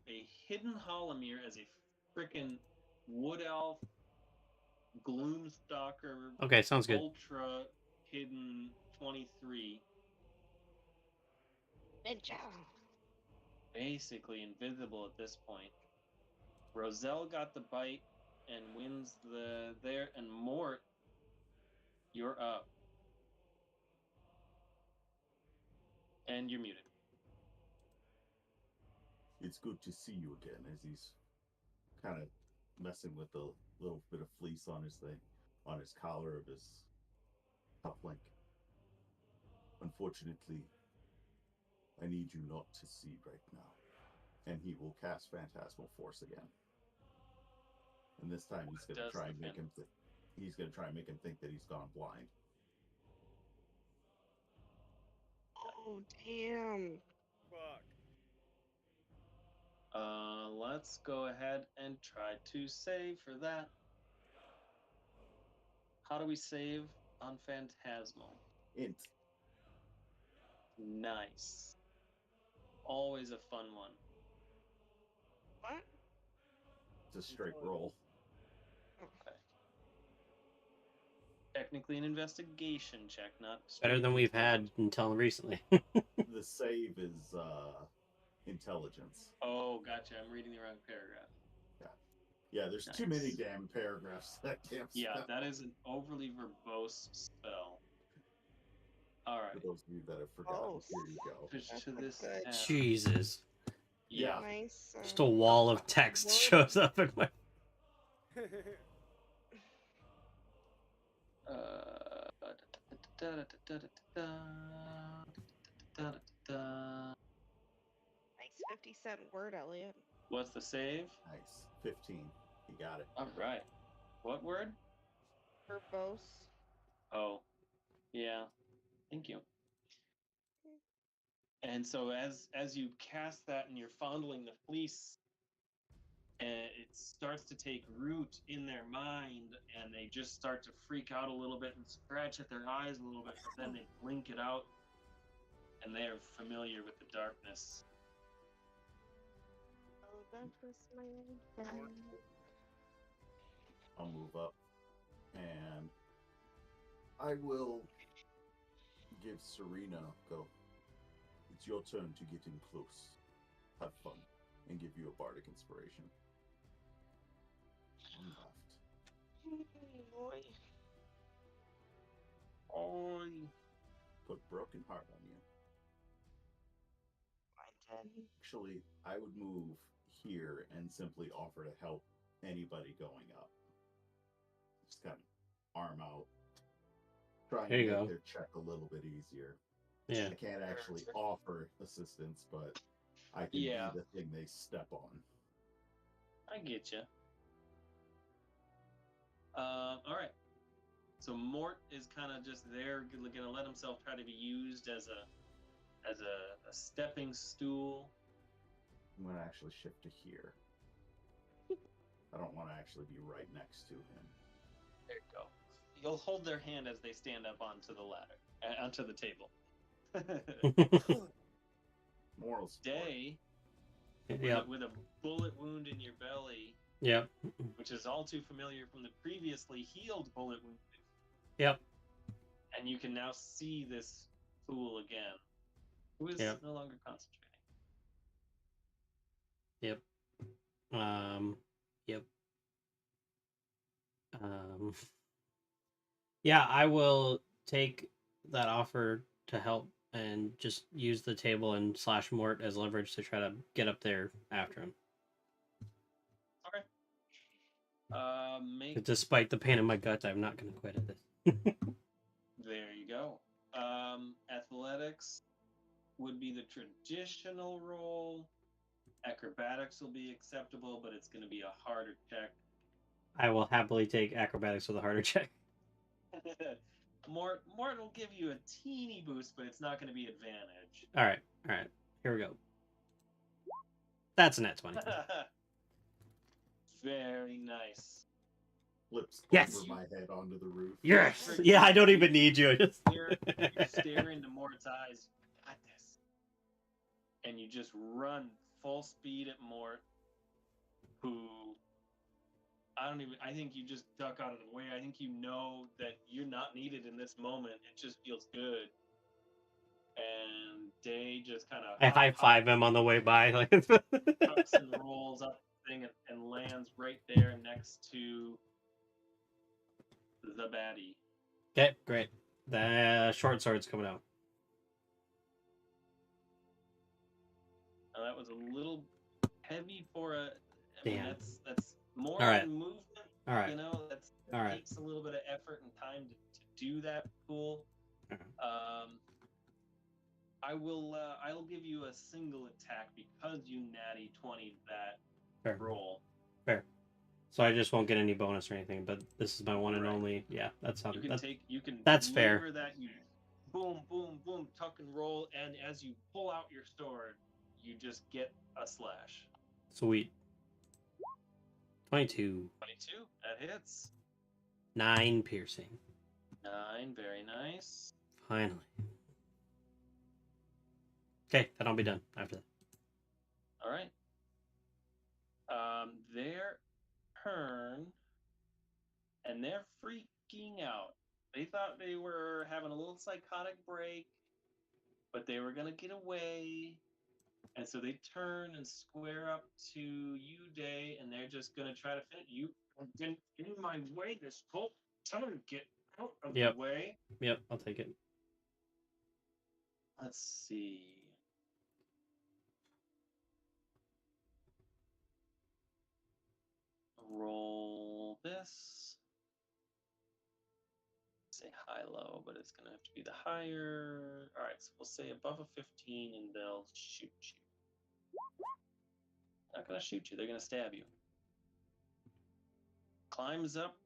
hidden Hollowmere as a freaking wood elf, gloomstalker, okay, sounds good. ultra hidden 23. Ninja. Basically invisible at this point. Roselle got the bite and wins the there, and Mort, you're up. And you're muted. It's good to see you again, as he's kind of messing with the little bit of fleece on his thing. on his collar of his cufflink. Unfortunately, I need you not to see right now. And he will cast Phantasmal Force again. And this time he's going to try and make him he's going to try and make him think that he's gone blind. Oh, damn. Fuck. Let's go ahead and try to save for that. How do we save on Phantasmal? Int. Nice. Always a fun one. What? It's a straight roll. Okay. Technically an investigation check, not Better than straight we've had until recently. The save is intelligence. Oh, gotcha. I'm reading the wrong paragraph. Yeah, there's too many damn paragraphs. That damn Yeah, spell. that is an overly verbose spell. All right. For those of you that have forgotten, Oh. here you go. Push That's to not this good. tab. Jesus. Yeah. Nice. Just a wall of text shows up in my... Nice 50-cent word, Elliot. What's the save? Nice. 15. You got it. All right. What word? Verbose. Oh, yeah. Thank you. And so as you cast that and you're fondling the fleece, and it starts to take root in their mind, and they just start to freak out a little bit and scratch at their eyes a little bit, but then they blink it out, and they are familiar with the darkness. Oh, that was my friend. I'll move up. And I will give Serena go. It's your turn to get in close. Have fun. And give you a bardic inspiration. One left. Boy. Oi. Put broken heart on you. I did. Actually, I would move here and simply offer to help anybody going up. Just kind of arm out. Try and There you make go. their check a little bit easier. Yeah. I can't actually offer assistance, but I can be the thing they step on. I get you. All right. So Mort is kind of just there, gonna let himself try to be used as a stepping stool. I'm going to actually shift to here. I don't want to actually be right next to him. There you go. You'll hold their hand as they stand up onto the ladder, onto the table. Moral support. Day, Yep. with a bullet wound in your belly, Yep. which is all too familiar from the previously healed bullet wound. Yep. And you can now see this fool again, who is Yep. no longer concentrating. Yep. Yep. Yeah, I will take that offer to help and just use the table and slash Mort as leverage to try to get up there after him. Okay. Despite the pain in my guts, I'm not going to quit at this. There you go. Athletics would be the traditional role. Acrobatics will be acceptable, but it's going to be a harder check. I will happily take acrobatics with a harder check. Mort will give you a teeny boost, but it's not going to be advantage. All right. Here we go. That's a net 20. Very nice. Flips Yes. over my head onto the roof. Yes. Yeah, I don't even need you. You stare into Mort's eyes. You got this. And you just run full speed at Mort, who I think you just duck out of the way. I think you know that you're not needed in this moment. It just feels good. And Day just kind of I high five him on the way by. tucks and rolls up the thing and lands right there next to the baddie. Okay, great. The short sword's coming out. Now that was a little heavy for a. I mean, Damn. that's more All right. than movement, All right. You know, that All right. takes a little bit of effort and time to do that. Cool. I'll give you a single attack because you natty 20 that Fair. roll. Fair. So I just won't get any bonus or anything, but this is my one and Right. only. Yeah, that's how. You can That's fair. lever that, you boom, boom, boom, tuck and roll, and as you pull out your sword, you just get a slash. Sweet. 22. 22, that hits. 9 piercing. 9, very nice. Finally. Okay, then I'll be done after that. All right. Their turn, and they're freaking out. They thought they were having a little psychotic break, but they were gonna get away, and so they turn and square up to you, Day, and they're just gonna try to finish you. Get in my way, this whole time. Get out of the way. Yep, I'll take it. Let's see. Roll this. Say high low, but it's gonna have to be the higher. All right, so we'll say above a 15, and they'll shoot you. Not gonna shoot you; they're gonna stab you. Climbs up,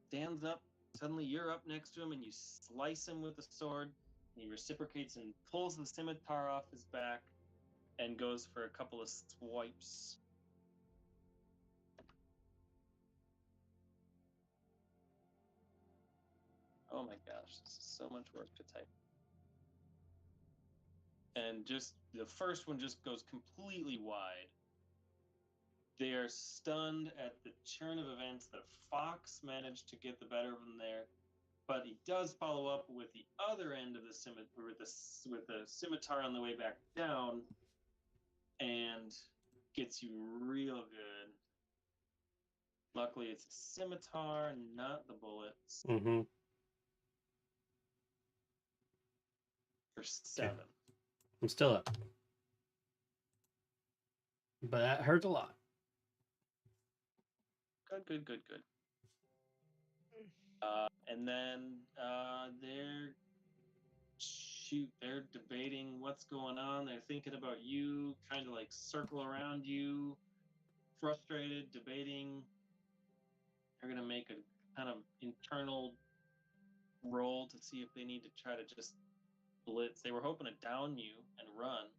stands up. Suddenly, you're up next to him, and you slice him with the sword. And he reciprocates and pulls the scimitar off his back, and goes for a couple of swipes. Oh my gosh, this is so much work to type. And just the first one just goes completely wide. They are stunned at the turn of events that Fox managed to get the better of them there, but he does follow up with the other end of the scimitar, with the scimitar on the way back down, and gets you real good. Luckily, it's a scimitar, not the bullets. Mm-hmm. For 7. Okay. I'm still up. But that hurts a lot. Good. And then they're debating what's going on. They're thinking about you, trying to like circle around you, frustrated, debating. They're gonna make a kind of internal roll to see if they need to try to just blitz. They were hoping to down you and run.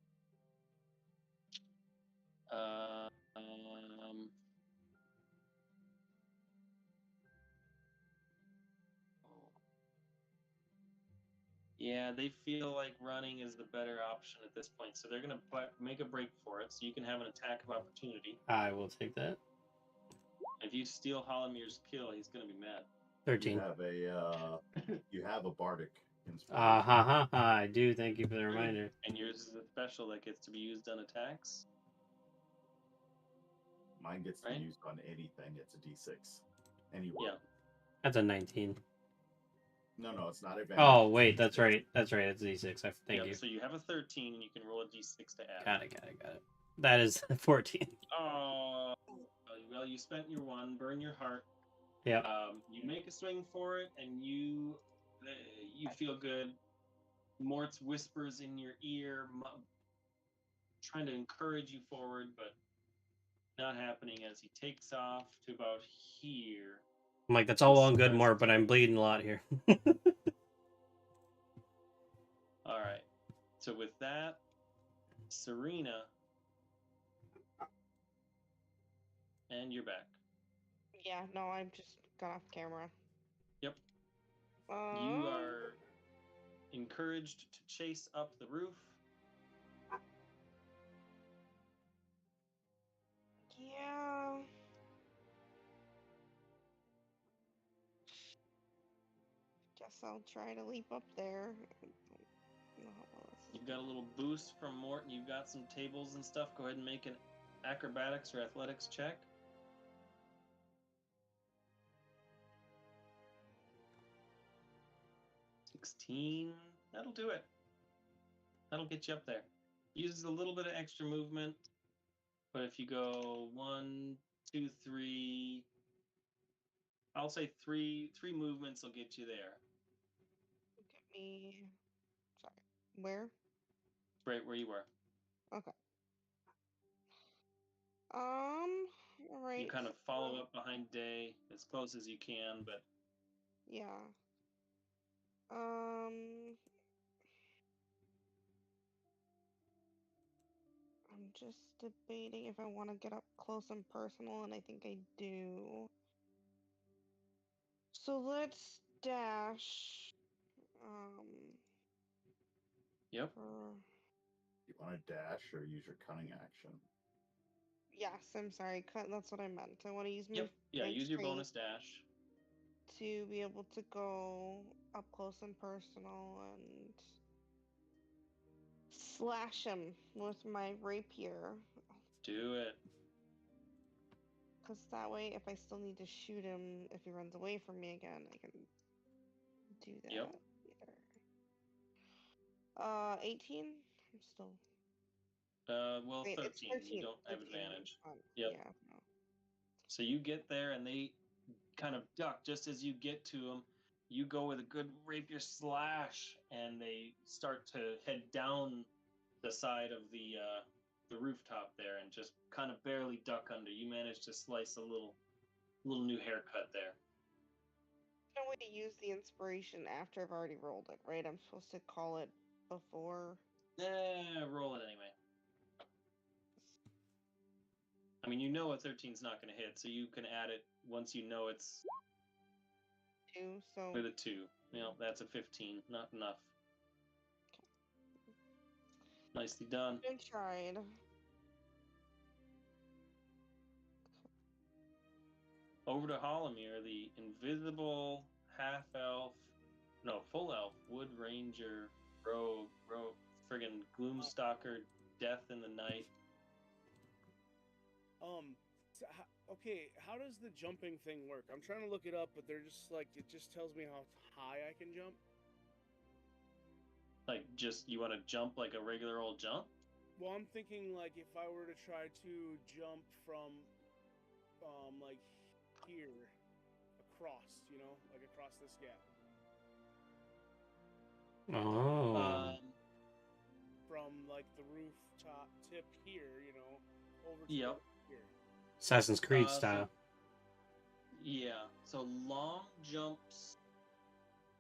Yeah, they feel like running is the better option at this point, so they're gonna make a break for it. So you can have an attack of opportunity. I will take that. If you steal Holomir's kill, he's gonna be mad. 13. You have a bardic inspiration. I do. Thank you for the reminder. And yours is a special that gets to be used on attacks. Mine gets to be used on anything. It's a D6. Anyway. Yeah. That's a 19. No, it's not advantage. Oh, wait, that's right. That's right. It's D6. Thank you. So you have a 13, and you can roll a D6 to add. Got it. That is 14. Oh, well, you spent your 1. Burn your heart. Yeah. You make a swing for it, and you feel good. Mort's whispers in your ear, trying to encourage you forward, but not happening as he takes off to about here. I'm like, that's all well and good, Mort, but I'm bleeding a lot here. All right. So with that, Serena, and you're back. Yeah, no, I'm just got off camera. Yep. You are encouraged to chase up the roof. Yeah. Guess I'll try to leap up there. You've got a little boost from Morton. You've got some tables and stuff. Go ahead and make an acrobatics or athletics check. $16. That'll do it. That'll get you up there. Uses a little bit of extra movement, but if you go 1, 2, 3, I'll say three movements will get you there. Get me. Sorry. Where? Right where you were. Okay. All right. You kind of follow up behind Day as close as you can, but Yeah. I'm just debating if I want to get up close and personal, and I think I do. So let's dash. yep. You want to dash or use your cunning action? Yes, I'm sorry. That's what I meant. I want to use Yep. Yeah, my use your strength bonus dash. to be able to go up close and personal and slash him with my rapier. Do it. Because that way, if I still need to shoot him, if he runs away from me again, I can do that. Yep. Either. 18? I'm still. Well, Wait, 13. it's 13. You don't have 13. advantage. Fine. Yep. Yeah, no. So you get there, and they kind of duck just as you get to them. You go with a good rapier slash, and they start to head down the side of the rooftop there, and just kind of barely duck under. You manage to slice a little new haircut there. No way to use the inspiration after I've already rolled it, right? I'm supposed to call it before. Roll it anyway. I mean, you know a 13's not going to hit, so you can add it once you know it's 2, so. with a 2. You know, that's a 15. Not enough. Nicely done. I tried. Over to Hollomere, the invisible half-elf, no, full-elf, wood ranger, rogue, friggin' gloomstalker, death in the night. So okay, how does the jumping thing work? I'm trying to look it up, but they're just like, it just tells me how high I can jump. Like, just, you want to jump like a regular old jump? Well, I'm thinking like if I were to try to jump from, like here across, like across this gap. Oh. From like the rooftop tip here, over to Yep. here. Assassin's Creed style. So long jumps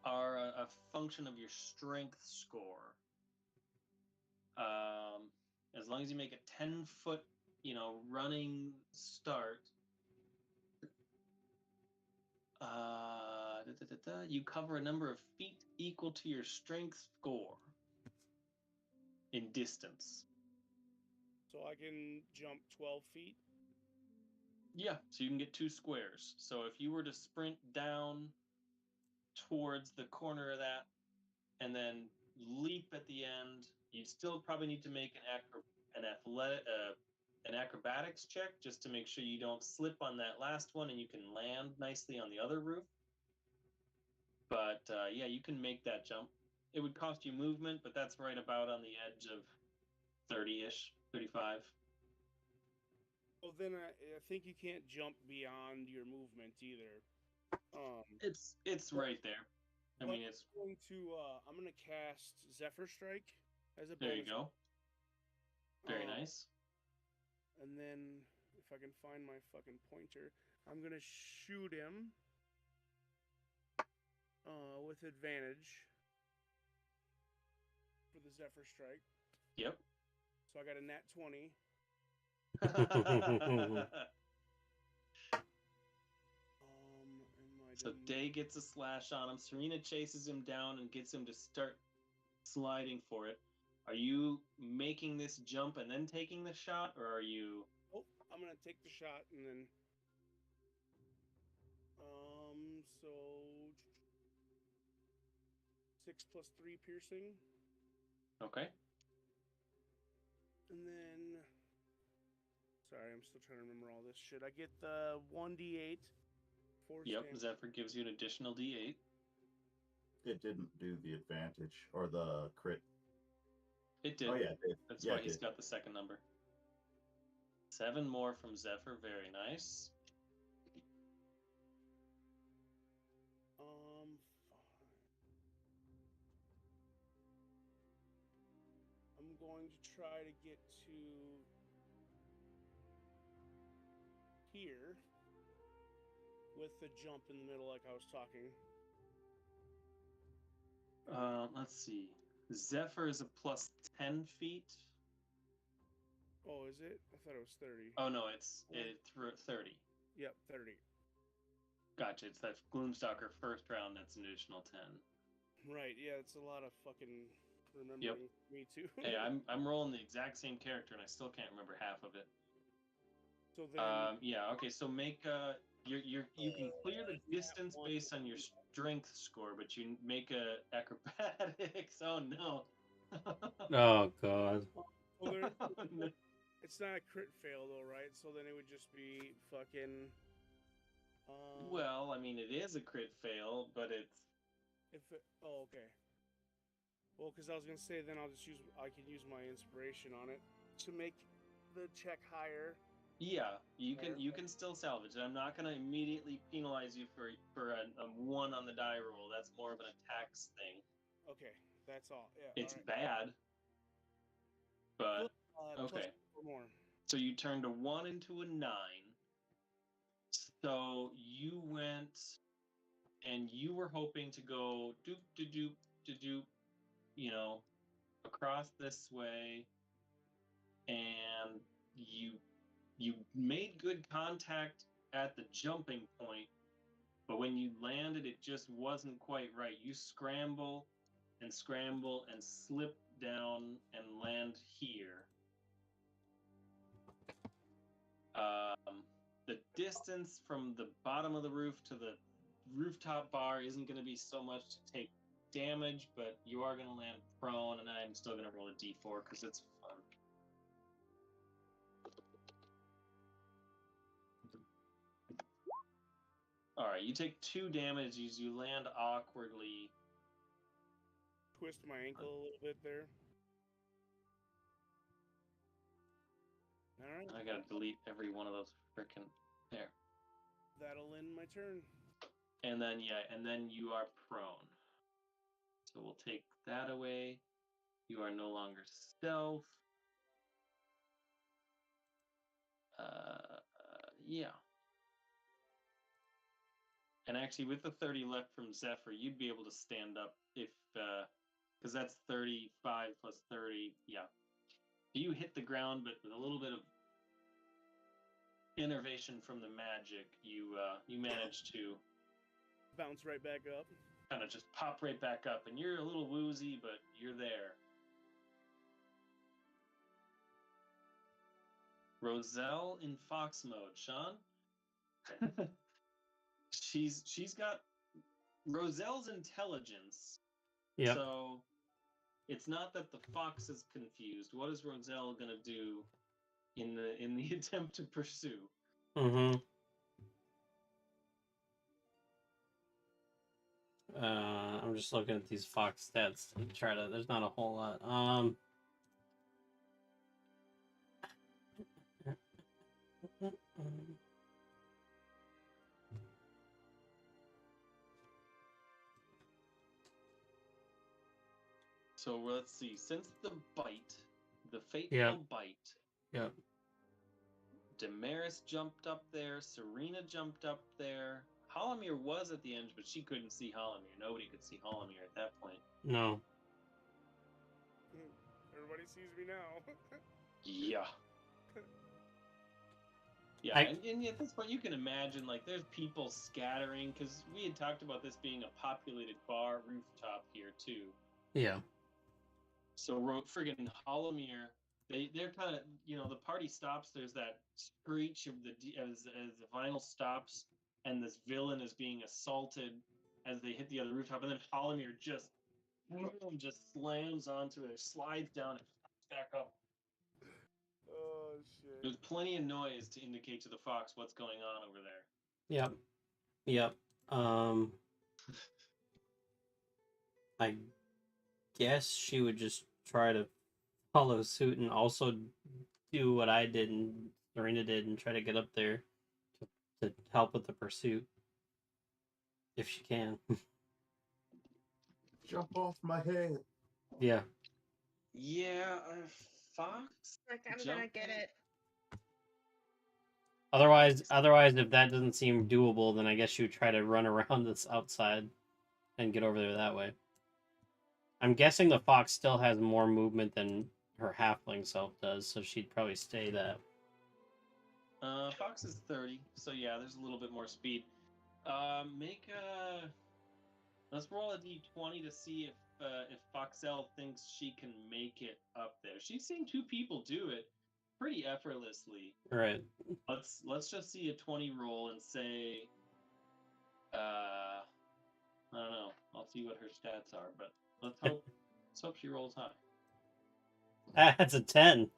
are a function of your strength score. As long as you make a 10-foot, running start, you cover a number of feet equal to your strength score in distance. So I can jump 12 feet? Yeah, so you can get 2 squares. So if you were to sprint down towards the corner of that and then leap at the end, you still probably need to make an acrobatics check just to make sure you don't slip on that last one and you can land nicely on the other roof. But yeah, you can make that jump. It would cost you movement, but that's right about on the edge of 30-ish, 35. Well, then I think you can't jump beyond your movement either. It's right there. I mean, it's going to. I'm gonna cast Zephyr Strike as a bonus. There you go. Very nice. And then, if I can find my fucking pointer, I'm gonna shoot him with advantage for the Zephyr Strike. Yep. So I got a nat 20. So Day gets a slash on him. Serena chases him down and gets him to start sliding for it. Are you making this jump and then taking the shot, or are you? Oh, I'm gonna take the shot and then. So 6 + 3 piercing. Okay. And then. Sorry, I'm still trying to remember all this shit. I get the 1d8. Yep, Zephyr gives you an additional d8. It didn't do the advantage or the crit. It did. Oh yeah, it did. That's yeah, why he's got the second number. 7 more from Zephyr. Very nice. going to try to get to here with the jump in the middle, like I was talking. Let's see. Zephyr is a plus 10 feet. Oh, is it? I thought it was 30. Oh no, it's 30. Yep, 30. Gotcha. It's that Gloomstalker first round. That's an additional 10. Right. Yeah, it's a lot of fucking remembering. Me too. Hey, I'm rolling the exact same character and I still can't remember half of it. So then, yeah. Okay. So make you can clear the distance based on your strength score, but you make a acrobatics. Oh no. Oh god. well, it's not a crit fail though, right? So then it would just be fucking. Well, I mean, it is a crit fail, but it's. Oh, okay. Well, because I was gonna say then I can use my inspiration on it to make the check higher. Yeah, you can still salvage it. I'm not gonna immediately penalize you for a 1 on the die roll. That's more of an attacks thing. Okay, that's all. Yeah. It's all right. bad, but okay. Plus 4 more. So you turned a 1 into a 9. So you went, and you were hoping to go doop, you know, across this way, and you made good contact at the jumping point, but when you landed, it just wasn't quite right. You scramble and slip down and land here. The distance from the bottom of the roof to the rooftop bar isn't going to be so much to take damage, but you are going to land prone, and I'm still going to roll a d4 because it's fun. All right, you take 2 damage as you land awkwardly. Twist my ankle a little bit there. All right. I gotta delete every one of those frickin' there. That'll end my turn. And then you are prone. So we'll take that away. You are no longer stealth. Yeah. And actually, with the 30 left from Zephyr, you'd be able to stand up if, because that's 35 plus 30. Yeah. You hit the ground, but with a little bit of innervation from the magic, you manage to bounce right back up. Kind of just pop right back up, and you're a little woozy, but you're there. Roselle in fox mode, Sean. she's got Roselle's intelligence. Yeah. So it's not that the fox is confused. What is Roselle gonna do in the attempt to pursue? Mm-hmm. I'm just looking at these fox stats to try to. There's not a whole lot. So let's see. Since the fateful bite. Yep. Damaris jumped up there. Serena jumped up there. Hollomere was at the end, but she couldn't see Hollomere. Nobody could see Hollomere at that point. No. Everybody sees me now. Yeah. Yeah, and at this point, you can imagine, like, there's people scattering, because we had talked about this being a populated bar rooftop here, too. Yeah. So, friggin' Hollomere, they're kind of, the party stops, there's that screech of as the vinyl stops, and this villain is being assaulted as they hit the other rooftop, and then Hollomere just slams onto it, slides down, and back up. Oh, shit. There's plenty of noise to indicate to the fox what's going on over there. Yep. I guess she would just try to follow suit and also do what I did and Serena did and try to get up there to help with the pursuit. If she can. Jump off my head. Yeah. Yeah, fox. Like, I'm gonna Jumping. get it. Otherwise, if that doesn't seem doable, then I guess you would try to run around this outside and get over there that way. I'm guessing the fox still has more movement than her halfling self does, so she'd probably stay that. Fox is 30, so yeah, there's a little bit more speed. Let's roll a d20 to see if Foxelle thinks she can make it up there. She's seen two people do it pretty effortlessly. Right. Let's just see a 20 roll and say, I don't know. I'll see what her stats are, but let's hope she rolls high. That's a 10.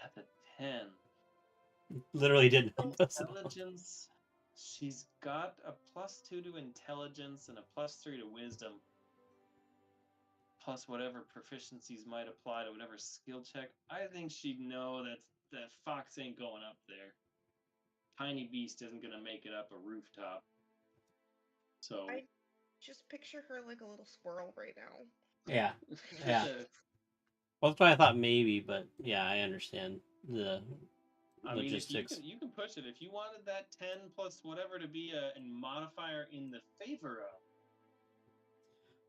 That's a 10. Literally didn't help us at all. Intelligence. She's got a +2 to intelligence and a +3 to wisdom. Plus whatever proficiencies might apply to whatever skill check. I think she'd know that fox ain't going up there. Tiny beast isn't gonna make it up a rooftop. So I just picture her like a little squirrel right now. Yeah. Yeah. Well, that's why I thought maybe, but yeah, I understand the I mean, if logistics. you can push it. If you wanted that 10 plus whatever to be a modifier in the favor of.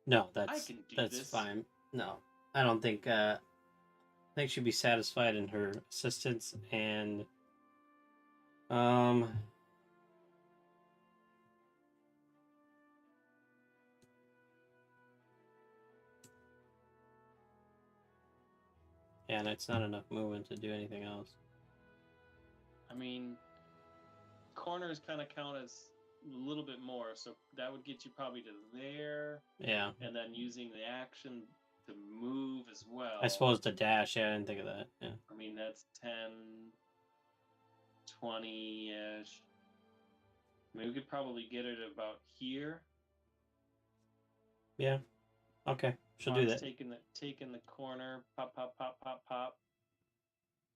No, I that's can do that's this. fine. No, I don't think. I think she'd be satisfied in her assistance and. Yeah, and it's not enough movement to do anything else. I mean, corners kind of count as a little bit more, so that would get you probably to there. Yeah. And then using the action to move as well. I suppose the dash. Yeah, I didn't think of that. Yeah. I mean, that's 10, 20-ish. I mean, we could probably get it about here. Yeah. Okay. She'll Fox do that. Taking the corner, pop, pop, pop, pop, pop.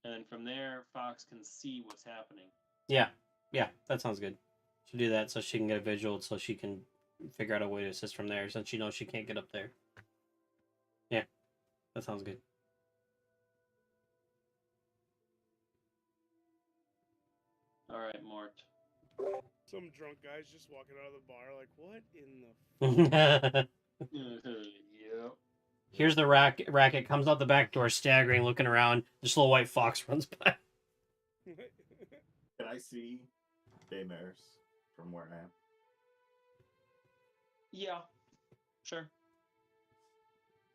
And then from there, Fox can see what's happening. Yeah. Yeah, that sounds good. She'll do that so she can get a visual, so she can figure out a way to assist from there, since she knows she can't get up there. Yeah, that sounds good. All right, Mort. Some drunk guy's just walking out of the bar, like, what in the? Yep. Here's the racket, comes out the back door, staggering, looking around. This little white fox runs by. Can I see Daymers from where I am? Yeah. Sure.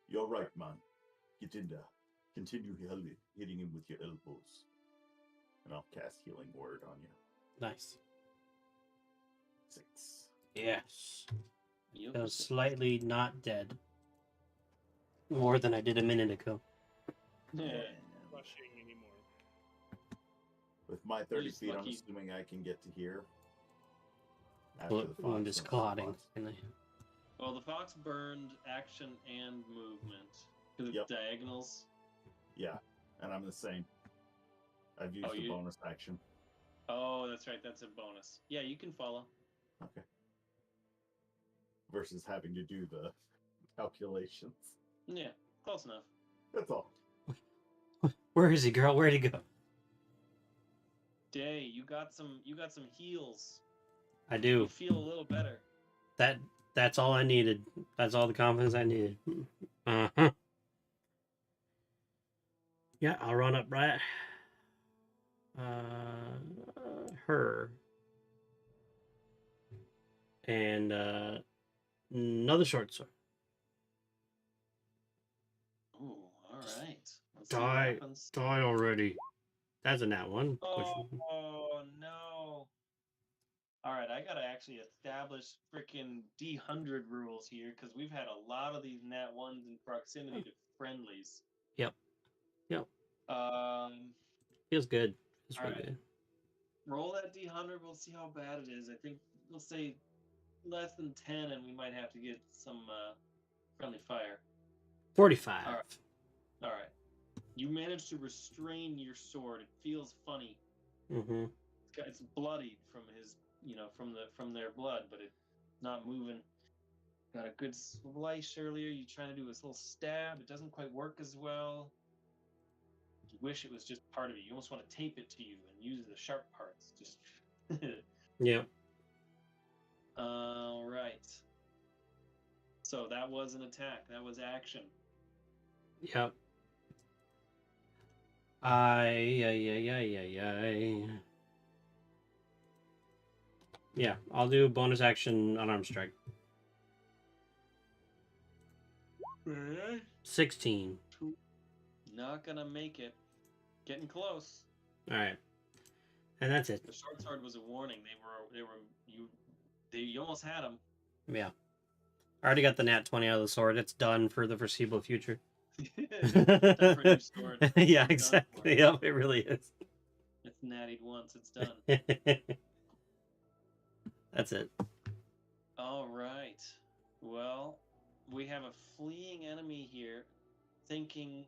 You're right, man. Get in there. Continue hitting him with your elbows. And I'll cast Healing Word on you. Nice. 6. Yes. Yep. Feels slightly not dead. More than I did a minute ago. Yeah. Rushing anymore. With my 30 He's feet, I'm lucky. assuming I can get to here. Wound is clotting. Well, the fox burned action and movement. Because it's Yep. diagonals. Yeah, and I'm the same. I've used the bonus action. Oh, that's right. That's a bonus. Yeah, you can follow. Okay. Versus having to do the calculations. Yeah, close enough. That's all. Where is he, girl? Where'd he go? Day, you got some heals. I You do. feel a little better. That's all I needed. That's all the confidence I needed. Uh-huh. Yeah, I'll run up right. Her. And another short sword. Ooh, all right. Let's see what Die happens. already. That's a nat one. Oh no. All right, I gotta actually establish freaking D100 rules here because we've had a lot of these nat ones in proximity to friendlies. Yep. Feels good. Feels real Alright. good. Roll that D100. We'll see how bad it is. I think we'll say less than 10, and we might have to get some friendly fire. 45. All right. You managed to restrain your sword. It feels funny. Mm-hmm. It's bloodied from his, from their blood, but it's not moving. Got a good slice earlier. You try to do this little stab. It doesn't quite work as well. You wish it was just part of you. You almost want to tape it to you and use the sharp parts. Just. Yeah. All right. So that was an attack. That was action. Yep. I. Yeah, I'll do bonus action unarmed strike. 16. Not gonna make it. Getting close. All right, and that's it. The short sword was a warning. You almost had them. Yeah, I already got the nat 20 out of the sword. It's done for the foreseeable future. Time for a new sword. Yeah, It's done for. exactly. Yep, it really is. It's nattied once. It's done. That's it. All right. Well, we have a fleeing enemy here, thinking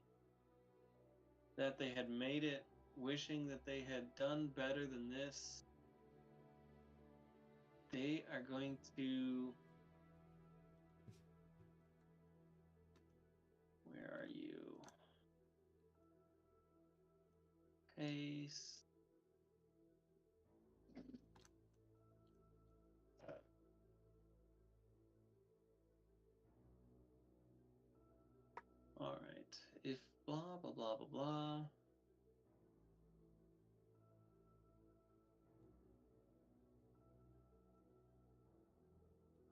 that they had made it, wishing that they had done better than this. They are going to. Where are you? Pace. All right. If blah blah blah blah blah.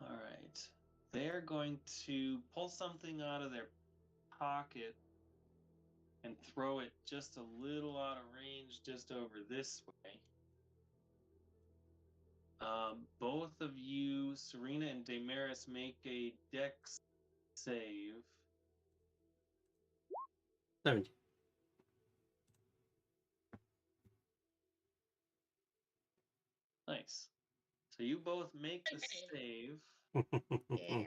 All right. They're going to pull something out of their pocket and throw it just a little out of range, just over this way. Both of you, Serena and Damaris, make a dex save. 17. Nice. So you both make the save. Yeah.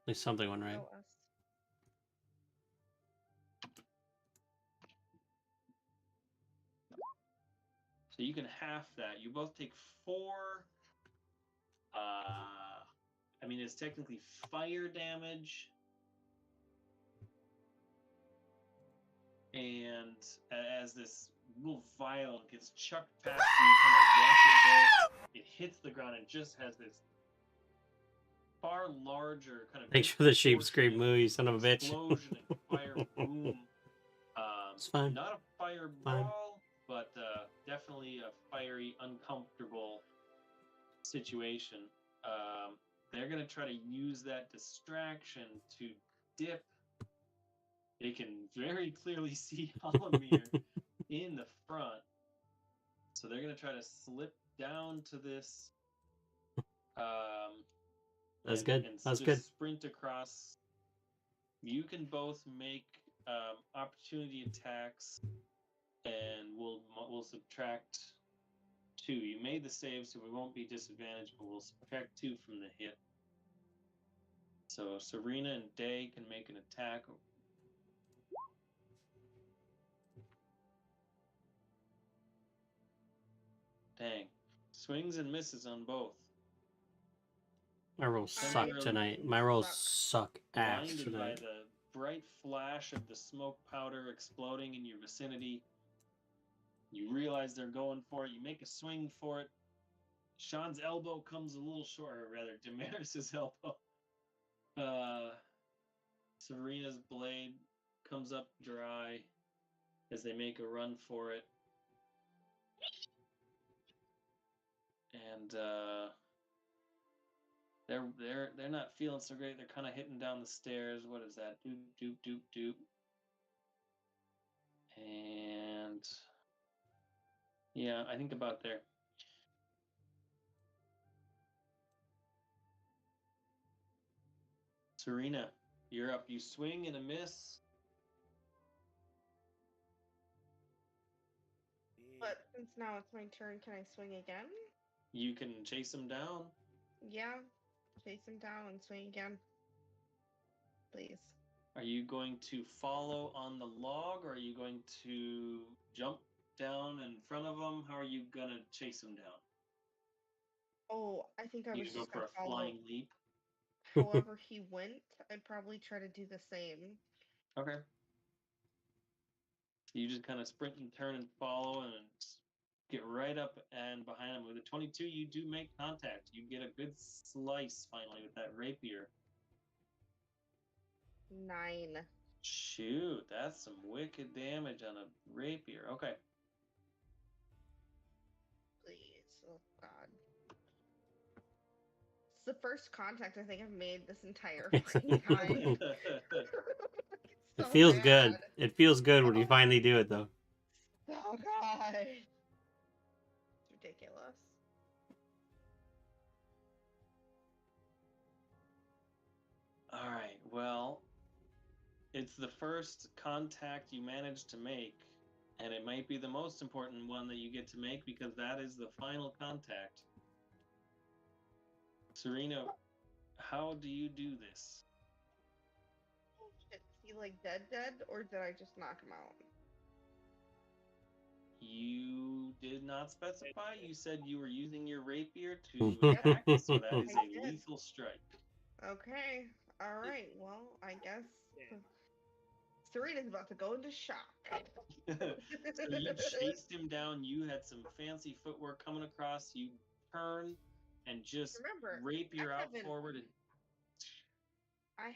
At least something went right. Go us. So you can half that. You both take 4. I mean, it's technically fire damage. And as this little vial gets chucked past you, you kind of watch it go. It hits the ground and just has this far larger kind of. Thanks for the sheep scream moo, you son of a bitch. Explosion and fire boom. It's fine. Not a fireball, but definitely a fiery, uncomfortable situation. They're going to try to use that distraction to dip. They can very clearly see Halamir in the front. So they're going to try to slip down to this. That's good. And That's just good. sprint across. You can both make opportunity attacks, and we'll subtract 2. You made the save, so we won't be disadvantaged, but we'll subtract 2 from the hit. So Serena and Day can make an attack. Dang. Swings and misses on both. My rolls suck tonight. My rolls suck ass Blinded by tonight. the bright flash of the smoke powder exploding in your vicinity. You realize they're going for it. You make a swing for it. Sean's elbow comes a little short, or rather, Damaris's elbow. Serena's blade comes up dry as they make a run for it. And they're not feeling so great. They're kind of hitting down the stairs. What is that? Doop doop doop doop. And yeah, I think about there. Serena, you're up. You swing and a miss. But since now it's my turn, can I swing again? You can chase him down. Yeah. Chase him down and swing again. Please. Are you going to follow on the log, or are you going to jump down in front of him? How are you going to chase him down? Oh, I think I You was can go just for gonna a follow flying leap. however he went. I'd probably try to do the same. Okay. You just kind of sprint and turn and follow and get right up and behind him. With a 22, you do make contact. You get a good slice finally with that rapier. 9. Shoot, that's some wicked damage on a rapier. Okay. Please. Oh god. It's the first contact I think I've made this entire fucking time. It's It so feels bad. good. It feels good when you finally do it, though. Oh god. It's ridiculous. All right. Well, it's the first contact you managed to make, and it might be the most important one that you get to make because that is the final contact. Serena, how do you do this? Oh shit. Is he like dead, or did I just knock him out? You did not specify. You said you were using your rapier to Yep. attack, so that is I a did. lethal strike. Okay. Alright. Well, I guess Serena's about to go into shock. So you chased him down. You had some fancy footwork coming across. You turn and just Remember, rapier I out forward. And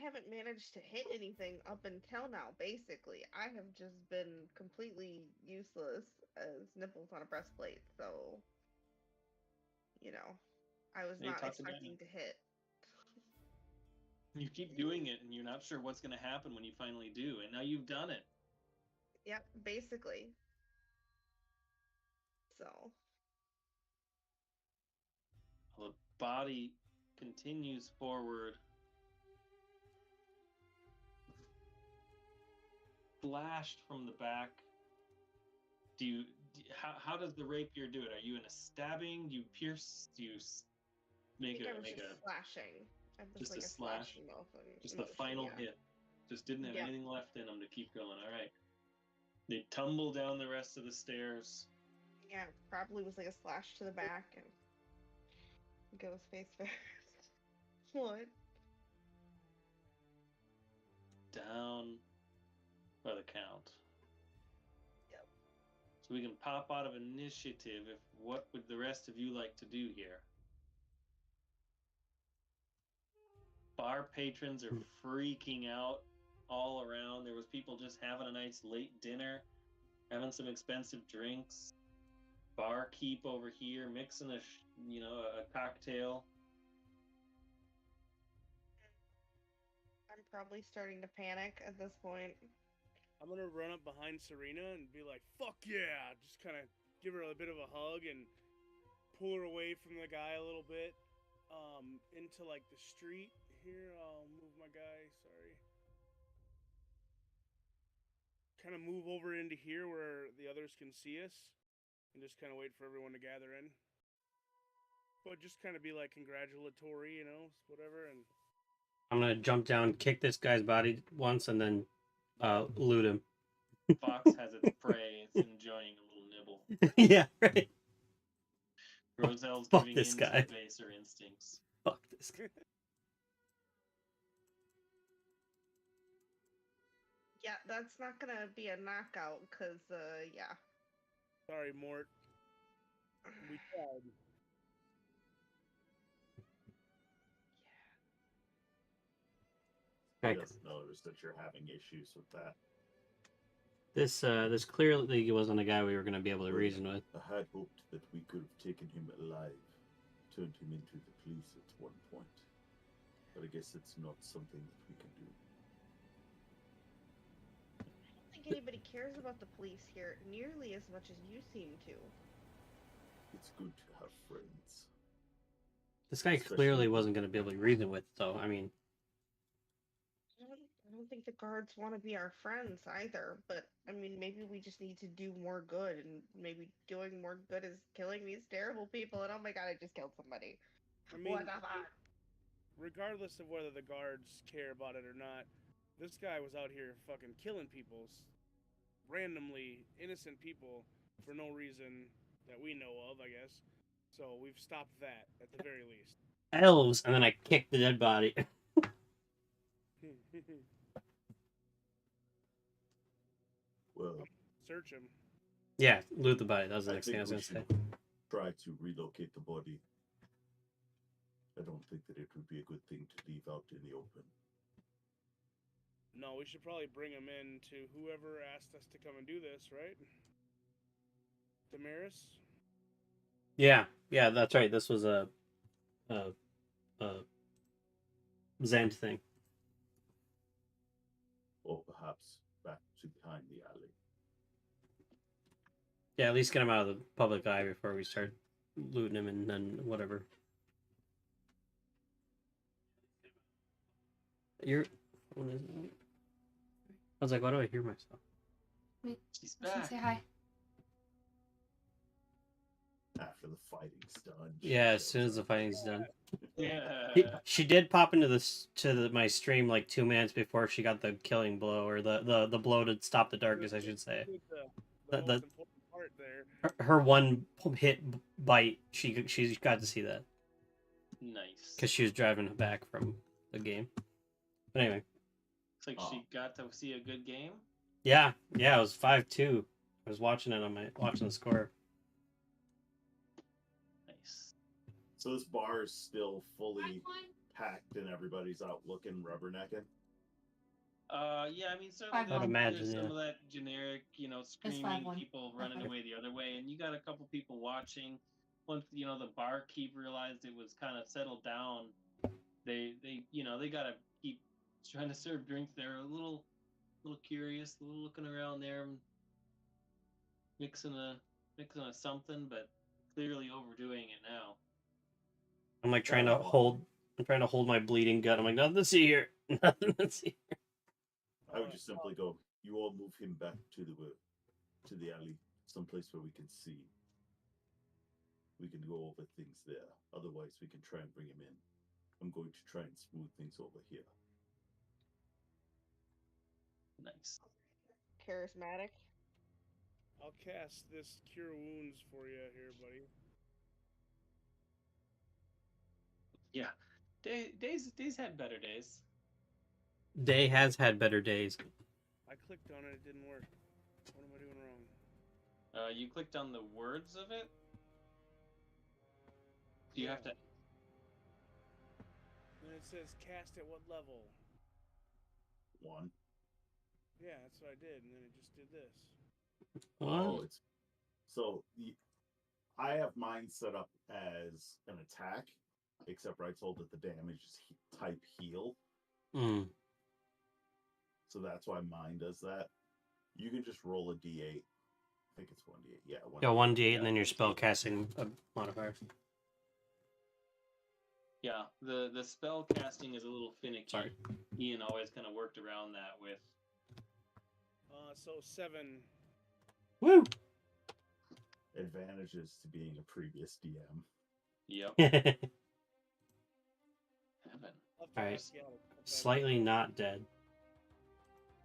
haven't managed to hit anything up until now, basically. I have just been completely useless as nipples on a breastplate, so, I was they not talked about expecting to hit. you keep doing it, and you're not sure what's going to happen when you finally do. And now you've done it. Yep, basically. So, The body continues forward. Flashed from the back. How does the rapier do it? Are you in a stabbing? Do you pierce? Do you I think I was just slashing. I was just like a a slash? slashing Just the final yeah. hit. Just didn't have Yep. anything left in them to keep going. All right. They tumble down the rest of the stairs. Yeah, probably was like a slash to the back and goes face first. What? Down by the count. Yep. So we can pop out of initiative. What would the rest of you like to do here? Bar patrons are freaking out all around. There was people just having a nice late dinner, having some expensive drinks. Barkeep over here mixing a cocktail. I'm probably starting to panic at this point. I'm gonna run up behind Serena and be like, "Fuck yeah!" Just kind of give her a bit of a hug and pull her away from the guy a little bit, into like the street. Here, I'll move my guy. Sorry. Kind of move over into here where the others can see us, and just kind of wait for everyone to gather in. But just kind of be like congratulatory, whatever, and I'm gonna jump down, kick this guy's body once, and then loot him. Fox has its prey. It's enjoying a little nibble. Yeah, right. Roselle's Fuck giving this in guy. to baser instincts. Fuck this guy. Yeah, that's not gonna be a knockout, cause yeah. sorry, Mort. We tried. He Okay. doesn't notice that you're having issues with that. This clearly wasn't a guy we were gonna be able to reason with. I had hoped that we could have taken him alive, turned him into the police at one point. But I guess it's not something that we can do. I don't think anybody cares about the police here nearly as much as you seem to. It's good to have friends. This guy clearly wasn't gonna be able to reason with, so I mean, I don't think the guards want to be our friends either, but I mean, maybe we just need to do more good, and maybe doing more good is killing these terrible people. And oh my god, I just killed somebody. I mean, What the fuck? regardless of whether the guards care about it or not, this guy was out here fucking killing people, randomly innocent people, for no reason that we know of, I guess. So we've stopped that at the very least. Elves, and then I kicked the dead body. Well, Search him. Yeah, loot the body. That was the I next thing I think was we gonna say. should try to relocate the body. I don't think that it would be a good thing to leave out in the open. No, we should probably bring him in to whoever asked us to come and do this, right? Damaris? Yeah, that's right. This was a Zend thing. Or perhaps back to behind the alley. Yeah, at least get him out of the public eye before we start looting him and then whatever. You're. What is it? I was like, why do I hear myself? Wait, She's I should back. say hi. After the fighting's done. she Yeah, as shows soon as the up. fighting's done. Yeah. She did pop into my stream like 2 minutes before she got the killing blow, or the blow to stop the darkness, I should say. The The- most important part there. Her one hit bite, she got to see that Nice. because she was driving back from the game. But anyway, It's like she got to see a good game. yeah, it was 5-2. I was watching it on watching the score. Nice. So this bar is still fully packed and everybody's out looking rubbernecking. Yeah, I mean, certainly 5-1. there's, I'd imagine, there's some yeah. of that generic, screaming 5-1. people running Okay. away the other way, and you got a couple people watching. Once the barkeep realized it was kind of settled down, they gotta keep trying to serve drinks. They're a little curious, a little looking around there, mixing a something, but clearly overdoing it now. I'm like trying to hold my bleeding gut. I'm like, nothing to see here. Nothing to see. I would just simply go, you all move him back to the alley, someplace where we can see. We can go over things there. Otherwise, we can try and bring him in. I'm going to try and smooth things over here. Nice. Charismatic. I'll cast this Cure Wounds for you here, buddy. Yeah. Days had better days. Day has had better days. I clicked on it, it didn't work. What am I doing wrong? You clicked on the words of it. Do you have to? And it says cast at what level? 1. Yeah, that's what I did, and then it just did this. Oh, it's so I have mine set up as an attack, except I told it the damage is type heal. Mm. So that's why mine does that. You can just roll a d8. I think it's 1d8. Yeah, 1d8. Yeah, 1d8 and then your spell casting modifier. Yeah, the spell casting is a little finicky. Sorry. Ian always kind of worked around that with. So 7. Woo! Advantages to being a previous DM. Yep. Slightly Heaven. I'll Alright. scout it. not dead.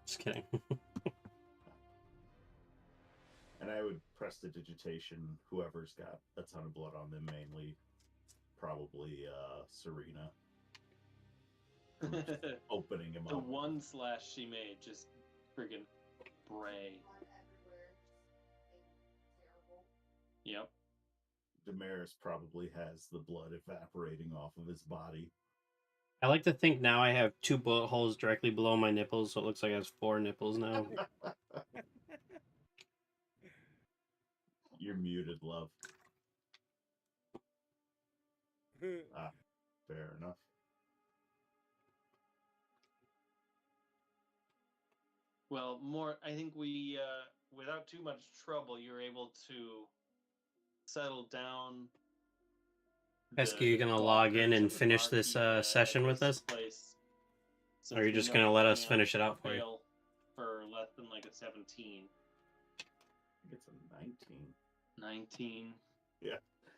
Just kidding. And I would prestidigitation whoever's got a ton of blood on them, mainly probably Serena. Opening him The up. one slash she made just friggin' bray. Yep. Damaris probably has the blood evaporating off of his body. I like to think now I have 2 bullet holes directly below my nipples, so it looks like I have 4 nipples now. You're muted, love. Fair enough. Well, I think we, without too much trouble, you're able to settle down. Pesky, you gonna log in and finish this session with us? Or are you just gonna let us finish it out for you? For less than like a 17. It's a 19. 19.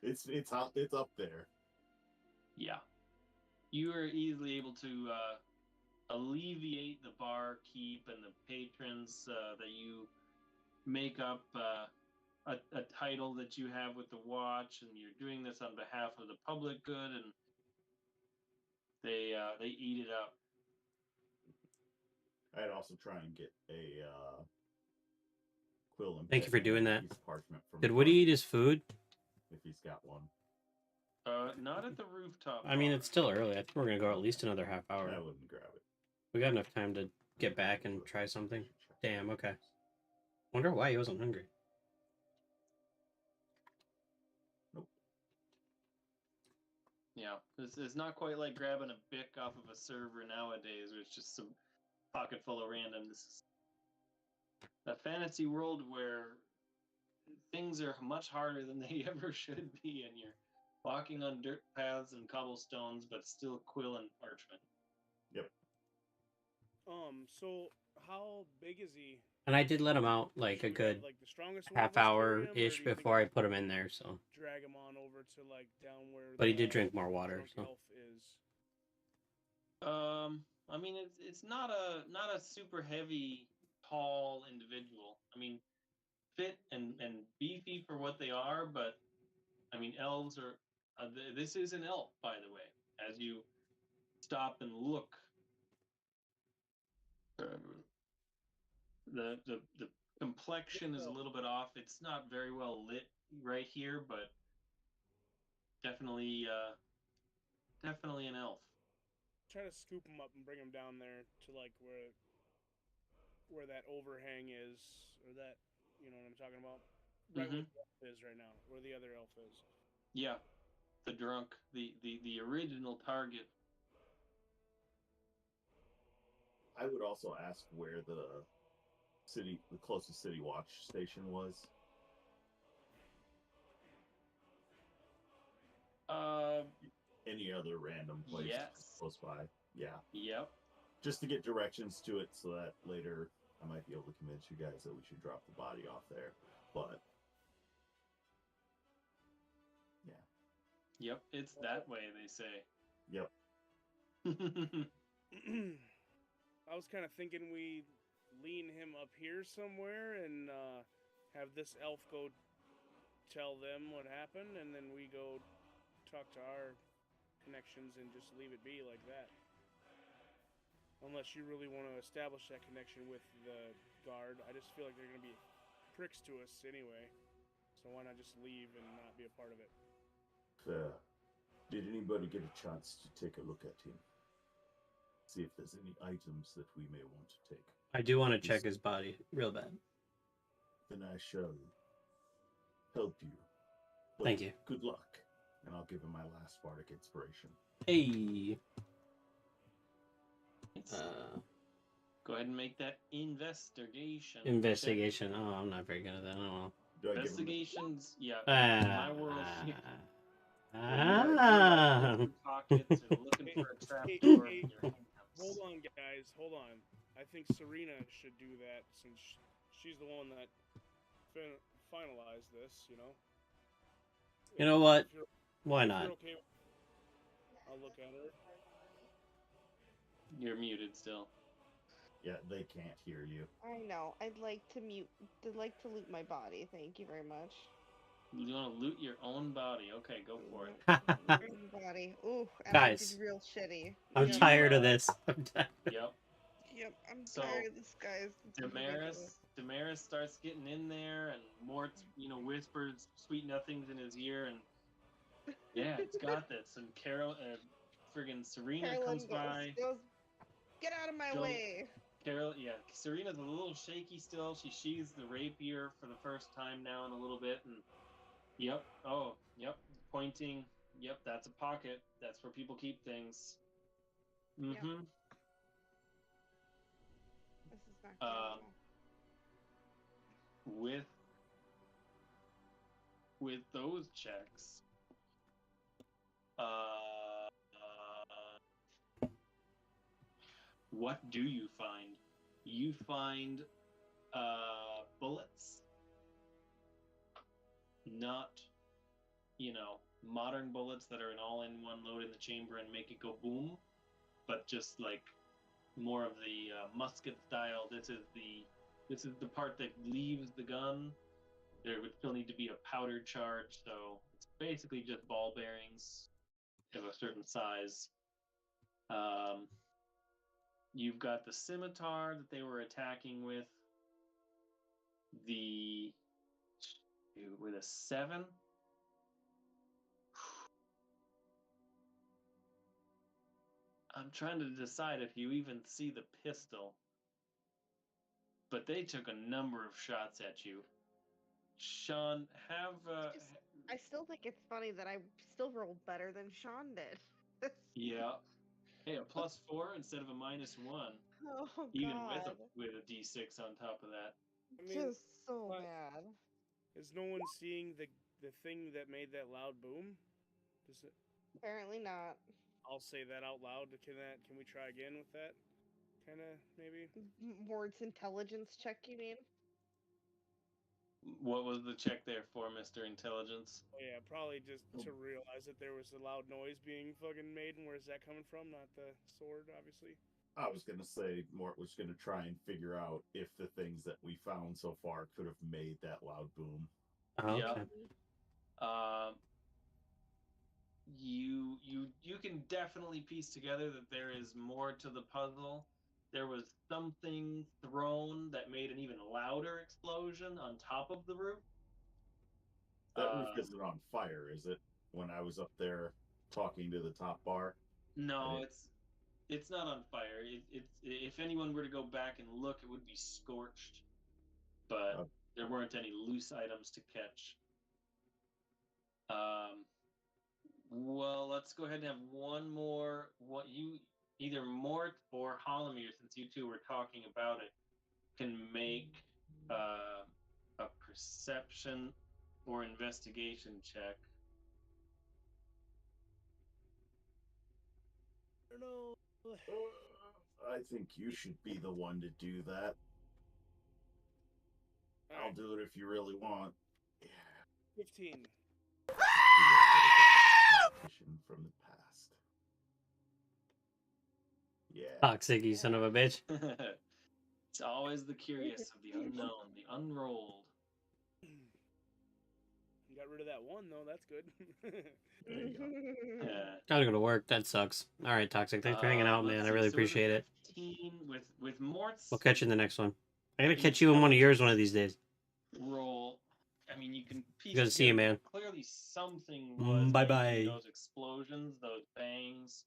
It's up there. Yeah. You are easily able to alleviate the barkeep and the patrons that you make up a title that you have with the watch, and you're doing this on behalf of the public good, and they eat it up. I'd also try and get a quill and Thank you pen for doing and a that. piece of parchment from Did the Woody park, eat his food? if he's got one. Not at the rooftop. I mean, bar. it's still early. I think we're gonna go at least another half hour. I wouldn't grab it. We got enough time to get back and try something. Damn, okay. Wonder why he wasn't hungry. Yeah, it's not quite like grabbing a bic off of a server nowadays, where it's just some pocket full of random. This is a fantasy world where things are much harder than they ever should be, and you're walking on dirt paths and cobblestones, but still quill and parchment. So how big is he? And I did let him out like a Should we grab, good like the strongest one half of us carry hour him, or ish do you think before I we put him in there. So, drag him on over to like down where? but he the did drink more water. drunk So elf is. I mean, it's not a super heavy, tall individual. I mean, fit and beefy for what they are, but I mean, elves are. This is an elf, by the way. As you stop and look, the complexion is a little bit off. It's not very well lit right here, but definitely an elf. Try to scoop him up and bring him down there to like where that overhang is, or that, you know what I'm talking about? Right where the elf is right now, where the other elf is. Yeah, the drunk, the original target. I would also ask where the closest city watch station was. Any other random place Yes. close by. Yeah. Yep. Just to get directions to it so that later I might be able to convince you guys that we should drop the body off there. But yeah. Yep, it's that way, they say. Yep. I was kind of thinking we lean him up here somewhere and have this elf go tell them what happened, and then we go talk to our connections and just leave it be like that. Unless you really want to establish that connection with the guard. I just feel like they're going to be pricks to us anyway. So why not just leave and not be a part of it? Fair. Did anybody get a chance to take a look at him? See if there's any items that we may want to take. I do want to check his body real bad. Then I shall help you. But Thank you. Good luck. And I'll give him my last bardic inspiration. Hey. Go ahead and make that investigation. Investigation. Oh, I'm not very good at that. I don't know. Do I Investigations, yeah. Ah. In my world, pockets or looking for a trap Hey, door. hey, in your house. Hold on, guys. Hold on. I think Serena should do that since she's the one that finalized this, you know? You know what? If you're- Why if not? you're okay, I'll look at her. You're muted still. Yeah, they can't hear you. I know. I'd like to loot my body. Thank you very much. You want to loot your own body? Okay, go for it. Own body. Ooh, and Guys, I did real shitty. I'm Yep. tired of this. I'm tired. Yep. Yep, I'm So, tired of this, guys. It's ridiculous. Damaris starts getting in there, and Mort, whispers sweet nothings in his ear, and yeah, it's got this. And Carol, friggin' Serena Carolyn comes by. goes, get out of my Go- way. Serena's a little shaky still. She sheathes the rapier for the first time now in a little bit, and yep, pointing. Yep, that's a pocket. That's where people keep things. Mm-hmm. This is not good. With those checks, what do you find? You find bullets. Not, modern bullets that are an all-in-one load in the chamber and make it go boom, but just like more of the musket style. This is the part that leaves the gun there would still need to be a powder charge, so it's basically just ball bearings of a certain size. You've got the scimitar that they were attacking with. With a 7. I'm trying to decide if you even see the pistol. But they took a number of shots at you. Sean, have I still think it's funny that I still rolled better than Sean did. yeah. Hey, a +4 instead of a -1, Oh even God, with a D6 on top of that. I mean, just so but- mad. is no one seeing the thing that made that loud boom? Does it? Apparently not. I'll say that out loud. Can we try again with that? Kind of maybe. Mord's intelligence check, you mean? What was the check there for, Mr. Intelligence? Oh yeah, probably just to realize that there was a loud noise being fucking made, and where's that coming from? Not the sword, obviously. I was gonna say Mort was gonna try and figure out if the things that we found so far could have made that loud boom. Oh, Yeah. okay. You can definitely piece together that there is more to the puzzle. There was something thrown that made an even louder explosion on top of the roof. That roof isn't on fire, is it? When I was up there talking to the top bar. No, it's not on fire. It's if anyone were to go back and look, it would be scorched. But there weren't any loose items to catch. Well, let's go ahead and have one more. What you either Mort or Hollomere, since you two were talking about it, can make a perception or investigation check. I don't know. I think you should be the one to do that. I'll do it if you really want. Yeah. 15. From the past. Yeah. Toxic, you son of a bitch. It's always the curious of the unknown, the unrolled. You got rid of that one though. That's good. There you go. Gotta go to work. That sucks. All right, Toxic. Thanks for hanging out, man. Let's I see, really so with a appreciate it. 15 with Mort's We'll catch you in the next one. I'm gonna catch you in one of yours one of these days. roll. I mean, you can piece Good to see you, together man. Clearly, something was Bye-bye. making those explosions, those bangs.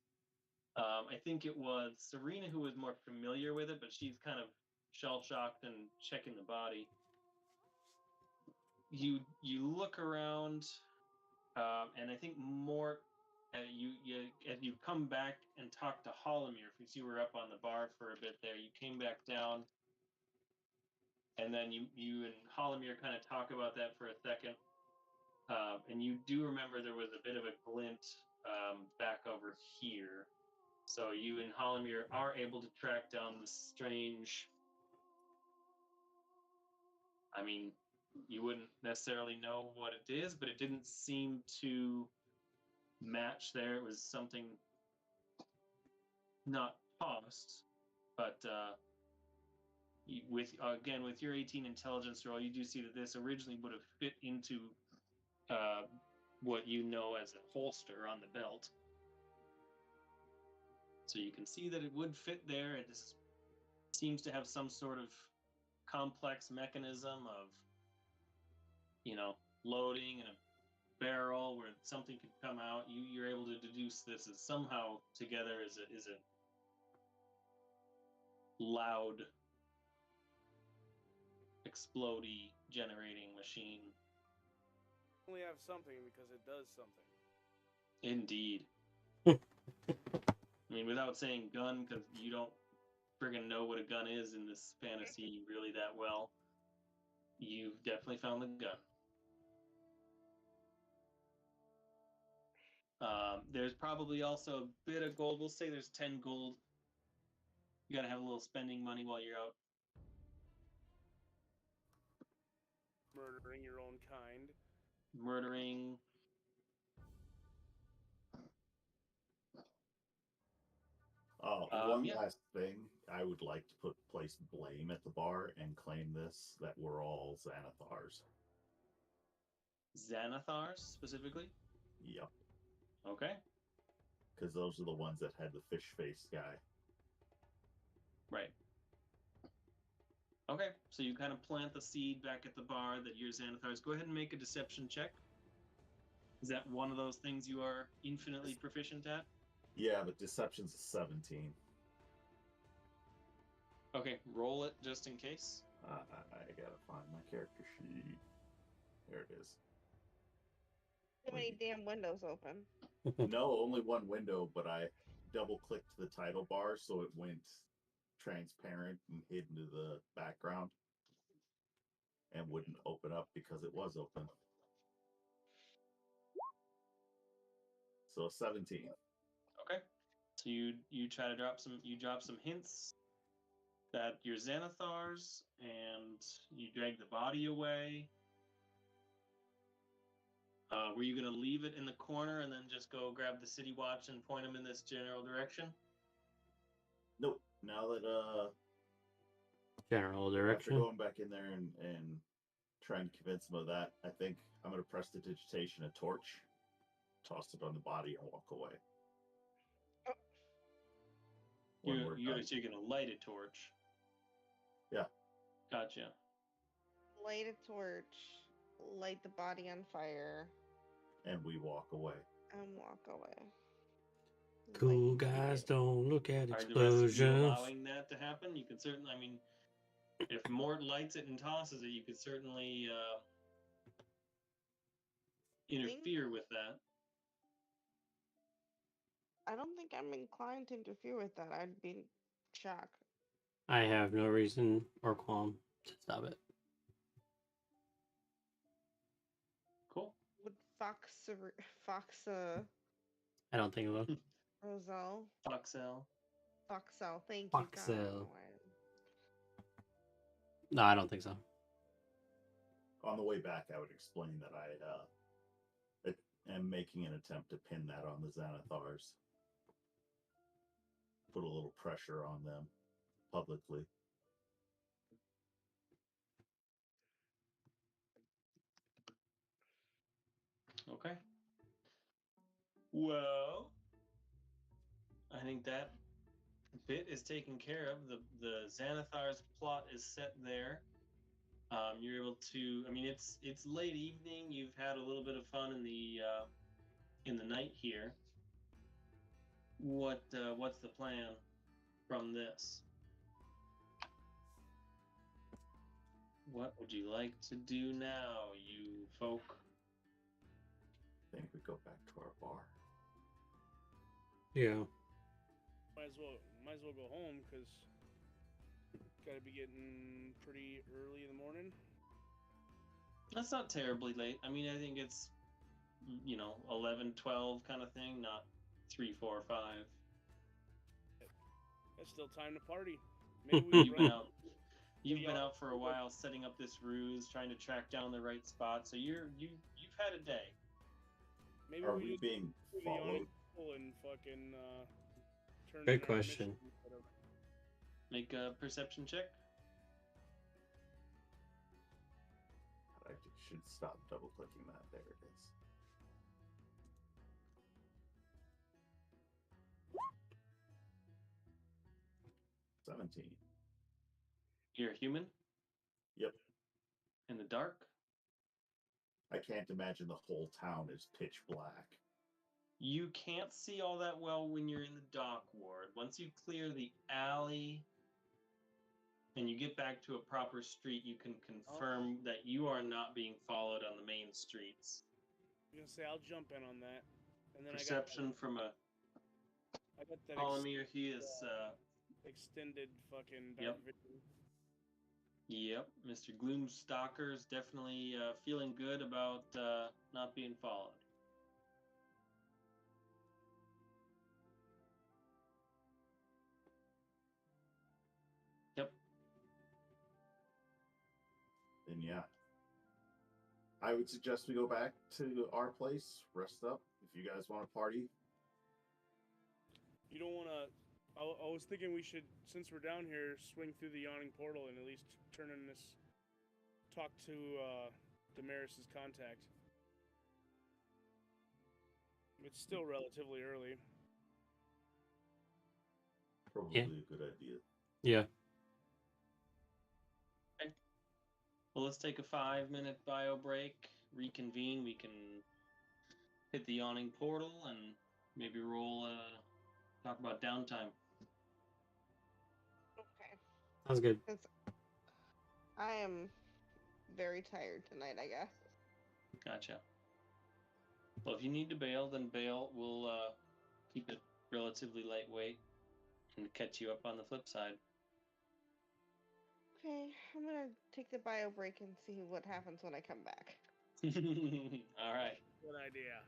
I think it was Serena who was more familiar with it, but she's kind of shell-shocked and checking the body. You look around, and I think more. As you come back and talk to Hollomere, because you were up on the bar for a bit there, you came back down, and then you and Hollomere kind of talk about that for a second. And you do remember there was a bit of a glint back over here. So you and Hollomere are able to track down the strange. I mean, you wouldn't necessarily know what it is, but it didn't seem to match there. It was something not tossed, but with your 18 intelligence roll, you do see that this originally would have fit into what you know as a holster on the belt. So you can see that it would fit there. It just seems to have some sort of complex mechanism of, loading and a barrel where something could come out. You're able to deduce this as somehow together is a loud, explodey generating machine. Only have something because it does something. Indeed. I mean, without saying gun, because you don't friggin' know what a gun is in this fantasy really that well, you've definitely found the gun. There's probably also a bit of gold. We'll say there's 10 gold. You gotta have a little spending money while you're out. Murdering your own kind. Murdering. One Yeah. last thing. I would like to place blame at the bar and claim this that we're all Xanathars. Xanathars specifically? Yep. Okay. Because those are the ones that had the fish face guy. Right. Okay, so you kind of plant the seed back at the bar that you're Xanathars. Go ahead and make a deception check. Is that one of those things you are infinitely proficient at? Yeah, but deception's a 17. Okay, roll it just in case. I gotta find my character sheet. There it is. Too many damn windows open. No, only one window, but I double-clicked the title bar so it went transparent and hid into the background and wouldn't open up because it was open. So 17. Okay. So you try to drop some hints that you're Xanathars, and you drag the body away. Were you gonna leave it in the corner and then just go grab the city watch and point them in this general direction? Nope. Now that General after direction. going back in there and trying to convince them of that, I think I'm gonna press the digitation a torch, toss it on the body, and walk away. You're gonna light a torch. Yeah. Gotcha. Light a torch, light the body on fire, And we walk away. and walk away. Cool Light guys it. don't look at Are the rest of you explosions. allowing that to happen? You could certainly. I mean, if Mort lights it and tosses it, you could certainly interfere with that. I don't think I'm inclined to interfere with that. I'd be in shock. I have no reason or qualm to stop it. Cool. Would Fox I don't think it will. Roselle? Foxel. Foxel, thank you. God, I don't Foxel. know why. No, I don't think so. On the way back, I would explain that I am making an attempt to pin that on the Xanathars. Put a little pressure on them publicly. Okay. Well, I think that bit is taken care of. The Xanathar's plot is set there. You're able to. I mean, it's late evening. You've had a little bit of fun in the night here. What's the plan from this? What would you like to do now, you folk? I think we go back to our bar. Yeah. Might as well go home because gotta be getting pretty early in the morning. That's not terribly late. I mean, I think it's 11, 12 kind of thing, not 3, 4, 5. That's still time to party. Maybe we You've run been out. You've been out for a while, setting up this ruse, trying to track down the right spot. So you've had a day. Maybe Are we we just being do the followed? yawning pool and fucking turn Good in our question. mission or whatever. Make a perception check. I should stop double clicking that. There it is. $17. You're a human Yep. in the dark. I can't imagine the whole town is pitch black. You can't see all that well when you're in the dock ward. Once you clear the alley and you get back to a proper street, you can confirm that you are not being followed on the main streets. I'm gonna say I'll jump in on that. And then Perception from a I got that Polymere, he is extended fucking Yep. dark vision. Yep, Mr. Gloomstalker's definitely feeling good about not being followed. Yep. Then yeah. I would suggest we go back to our place, rest up. If you guys want to party, You don't want to. I was thinking we should, since we're down here, swing through the yawning portal and at least turn in this. Talk to Damaris's contact. It's still relatively early. Probably Yeah. a good idea. Yeah. Well, let's take a 5-minute bio break, reconvene. We can hit the yawning portal and maybe roll, talk about downtime. Okay. Sounds good. Because I am very tired tonight, I guess. Gotcha. Well, if you need to bail, then bail. We'll keep it relatively lightweight and catch you up on the flip side. Okay, I'm gonna take the bio break and see what happens when I come back. All right. Good idea.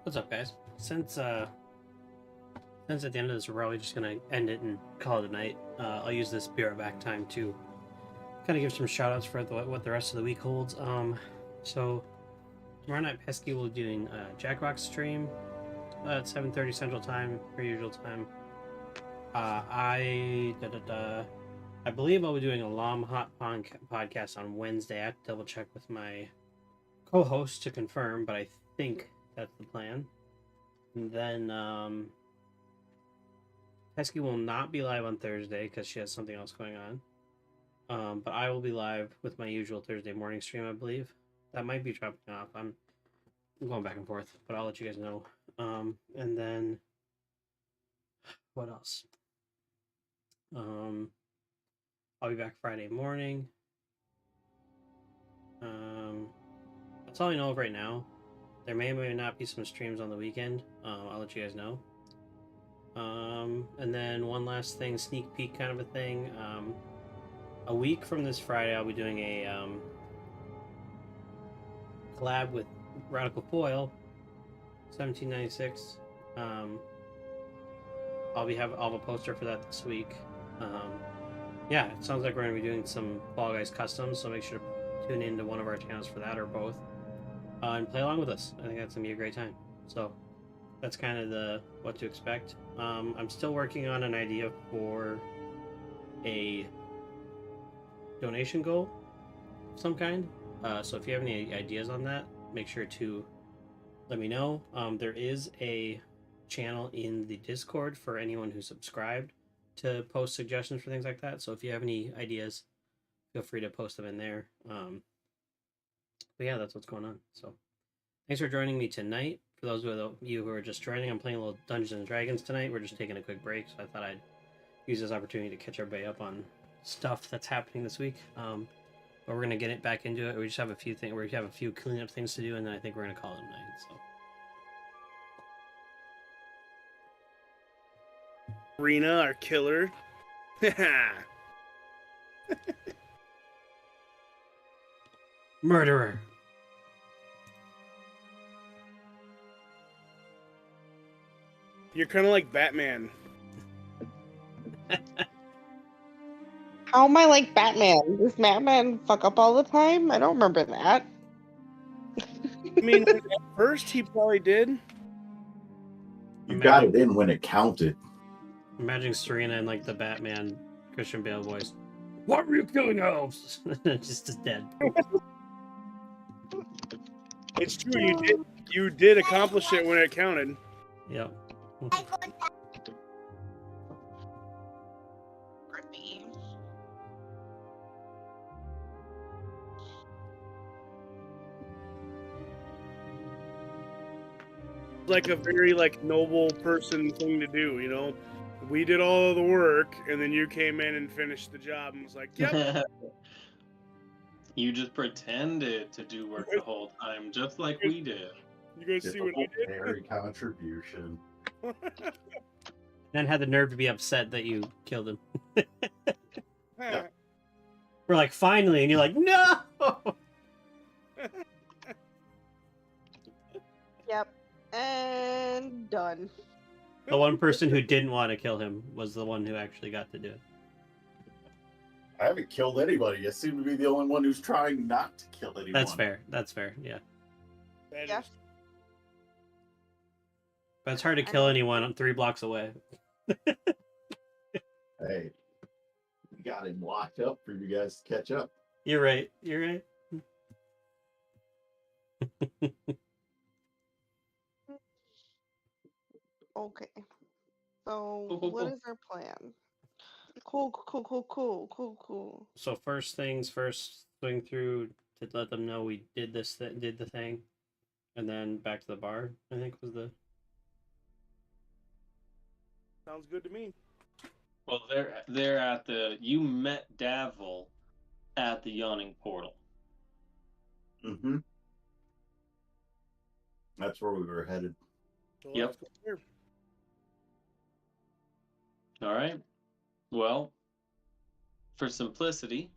What's up, guys? Since at the end of this, we're probably just gonna end it and call it a night. I'll use this be right back time to kind of give some shout outs for what the rest of the week holds. So tomorrow night, Pesky will be doing Jackbox stream at 7:30 Central Time, per usual time. I believe I'll be doing a Lom Hot podcast on Wednesday. I have to double check with my co-host to confirm, but I think that's the plan. And then Pesky will not be live on Thursday because she has something else going on. But I will be live with my usual Thursday morning stream, I believe. That might be dropping off. I'm going back and forth, but I'll let you guys know. And then what else? I'll be back Friday morning. That's all I know of right now. There may or may not be some streams on the weekend. I'll let you guys know. And then one last thing, sneak peek kind of a thing. A week from this Friday, I'll be doing a collab with Radical Foil, 1796. I'll have a poster for that this week. Yeah, it sounds like we're going to be doing some Fall Guys customs, so make sure to tune into one of our channels for that or both. And play along with us. I think that's going to be a great time. So that's kind of the what to expect. I'm still working on an idea for a donation goal of some kind. So if you have any ideas on that, make sure to let me know. There is a channel in the Discord for anyone who's subscribed to post suggestions for things like that. So if you have any ideas, feel free to post them in there. But yeah, that's what's going on. So thanks for joining me tonight. For those of you who are just joining, I'm playing a little Dungeons and Dragons tonight. We're just taking a quick break, so I thought I'd use this opportunity to catch everybody up on stuff that's happening this week. But we're gonna get it back into it. We just have a few things. We have a few cleanup things to do, and then I think we're gonna call it a night. So. Rena, our killer. Murderer. You're kind of like Batman. How am I like Batman? Does Batman fuck up all the time? I don't remember that. I mean, at first he probably did. You got it in when it counted. Imagine Serena in like the Batman Christian Bale voice. Why were you killing elves? just dead. It's true. You did accomplish it when it counted. Yep. Like a very noble person thing to do, you know. We did all of the work, and then you came in and finished the job, and was like, "Yep." You just pretended to do work the whole time, just like we did. You guys see what I did? Very contribution. Then had the nerve to be upset that you killed him. Huh. We're like, finally, and you're like, no. Yep. And done. The one person who didn't want to kill him was the one who actually got to do it. I haven't killed anybody. I seem to be the only one who's trying not to kill anyone. That's fair. That's fair. Yeah. That Yeah. is- But it's hard to kill anyone 3 blocks away. Hey, we got him locked up for you guys to catch up. You're right. You're right. Okay. So, Cool. what is our plan? Cool. So first things first, swing through to let them know we did did the thing, and then back to the bar. I think was the. Sounds good to me. Well, they're at the. You met Davil at the Yawning Portal. Mm-hmm. That's where we were headed. So Yep. let's go there. All right. Well, for simplicity,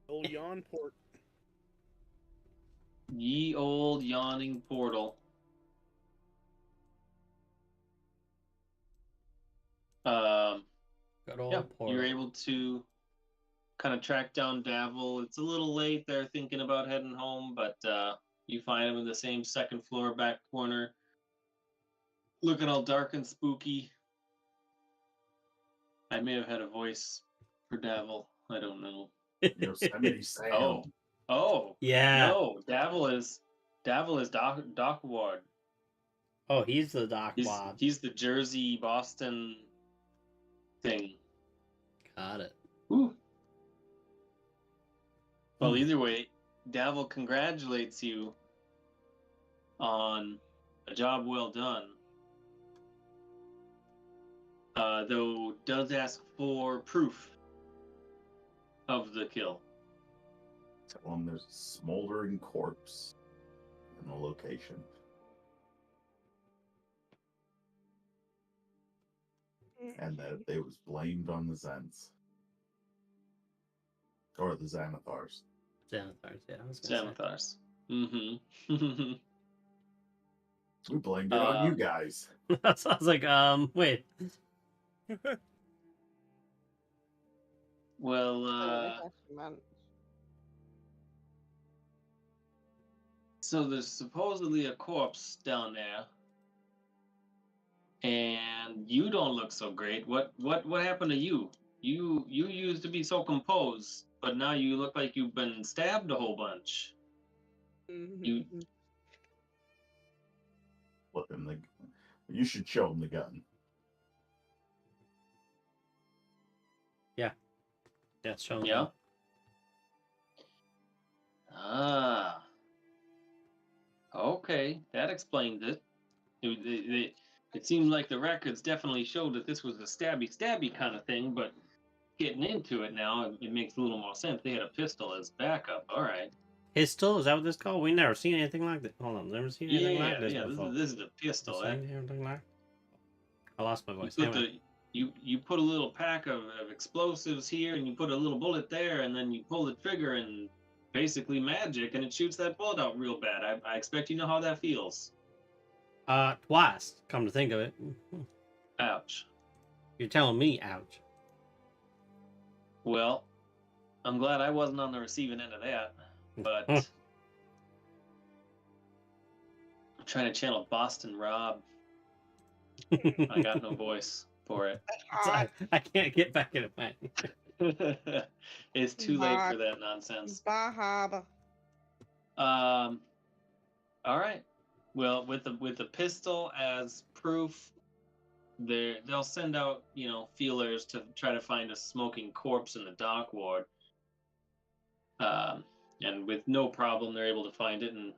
Old yawn port. Ye old yawning portal. Good old Yeah, portal. you're able to kind of track down Davil. It's a little late. They're thinking about heading home, but you find him in the same second floor back corner, looking all dark and spooky. I may have had a voice for Davil. I don't know. Yosemite Sam. Oh, Yeah. no, Davil is Doc Ward. Oh, he's the Doc He's Wad. he's the Jersey Boston thing. Got it. Whew. Well, either way, Davil congratulates you on a job well done. Though does ask for proof of the kill. Tell him there's a smoldering corpse in the location. And that it was blamed on the Zens. Or the Xanathars. Xanathars, yeah. I was gonna say. Xanathars. Mm-hmm. We blamed it on you guys. So I was like, wait. Well, so there's supposedly a corpse down there, and you don't look so great. What happened to you? You used to be so composed, but now you look like you've been stabbed a whole bunch. You Flip him the. You should show him the gun. That's showing. yeah. Ah. Okay, that explains it. It seemed like the records definitely showed that this was a stabby kind of thing, but getting into it now, it makes a little more sense. They had a pistol as backup. All right. Pistol? Is that what this is called? We never seen anything like that. Hold on, never seen anything like this Yeah. before. This is a pistol. Seen anything like? I lost my voice. You put, Anyway. you put a little pack of explosives here, and you put a little bullet there, and then you pull the trigger, and basically magic, and it shoots that bullet out real bad. I expect you know how that feels. Twice. Come to think of it. Ouch. You're telling me, ouch. Well, I'm glad I wasn't on the receiving end of that, but Hmm. I'm trying to channel Boston Rob. I got no voice for it. I can't get back in my. It's too late for that nonsense. Bahab. All right. Well, with the pistol as proof, they'll send out feelers to try to find a smoking corpse in the dock ward. And with no problem, they're able to find it and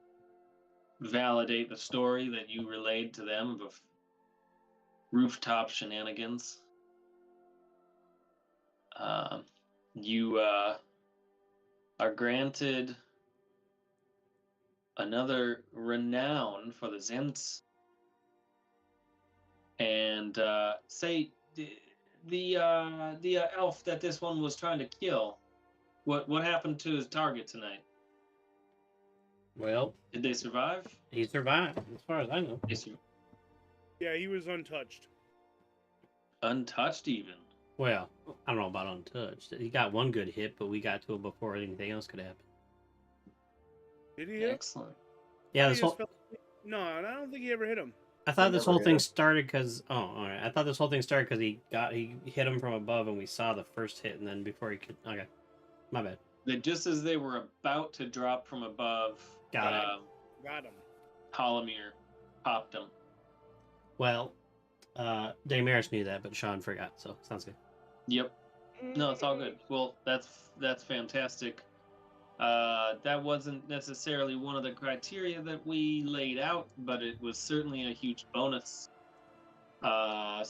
validate the story that you relayed to them of rooftop shenanigans. You are granted another renown for the Zents, and say the elf that this one was trying to kill. What happened to his target tonight? Well, Did they survive? he survived, as far as I know. Yeah, he was untouched. Untouched even. Well, I don't know about untouched. He got one good hit, but we got to him before anything else could happen. Did he hit him? Excellent. Yeah, He this just whole. fell asleep. No, I don't think he ever hit him. I thought He this never whole hit thing him. started because all right. I thought this whole thing started because he hit him from above, and we saw the first hit, and then before he could. Okay, my bad. That just as they were about to drop from above, Got it. Got him. Holomir popped him. Well, Damaris knew that, but Sean forgot, so sounds good. Yep. No, it's all good. Well, that's fantastic. That wasn't necessarily one of the criteria that we laid out, but it was certainly a huge bonus. Yeah,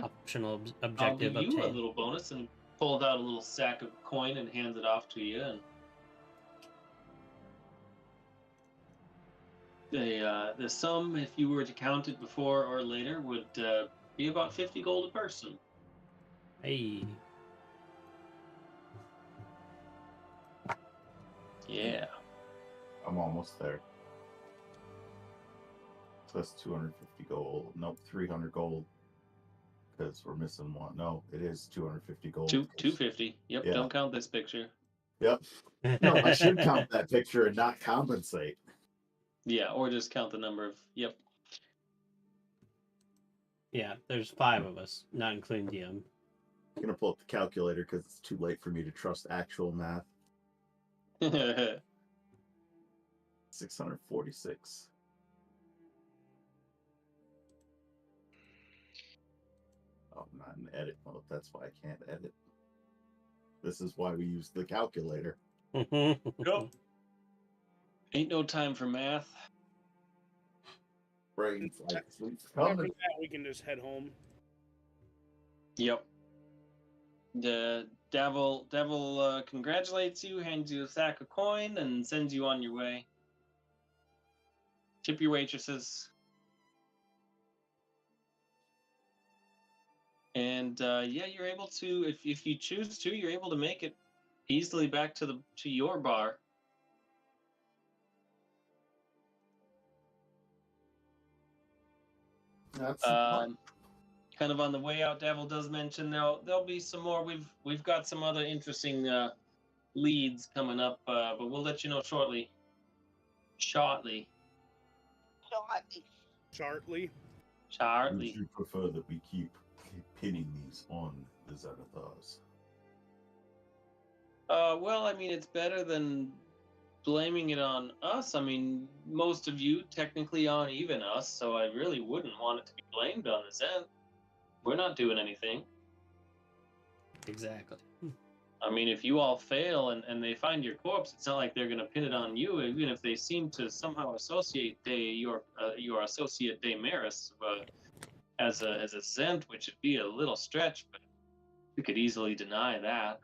Optional I'll objective give you a obtained. little bonus, and pulls out a little sack of coin and hands it off to you. And the sum, if you were to count it before or later, would be about 50 gold a person. Hey, Yeah. I'm almost there. So that's 250 gold. Nope, 300 gold. Because we're missing one. No, it is 250 gold. 250. Yep, Yeah. don't count this picture. Yep. No, I should count that picture and not compensate. Yeah, or just count the number of. Yep. Yeah, there's 5 of us, not including DM. I'm going to pull up the calculator because it's too late for me to trust actual math. 646. Oh, I'm not in edit mode. That's why I can't edit. This is why we use the calculator. Yep. Ain't no time for math. Brains like sleep After coming. that, we can just head home. Yep. The devil congratulates you, hands you a sack of coin, and sends you on your way. Tip your waitresses. And yeah, you're able to, if you choose to, you're able to make it easily back to your bar. That's Kind of on the way out, Devil does mention there'll be some more. We've got some other interesting leads coming up, but we'll let you know shortly. Shortly. Chartly. Would Shortly. you prefer that we keep pinning these on the Xanathars? Well, I mean, it's better than blaming it on us. I mean, most of you technically aren't even us, so I really wouldn't want it to be blamed on the Zen. We're not doing anything. Exactly. I mean, if you all fail and they find your corpse, it's not like they're going to pin it on you, even if they seem to somehow associate your associate Damaris as a Zent, which would be a little stretch, but we could easily deny that.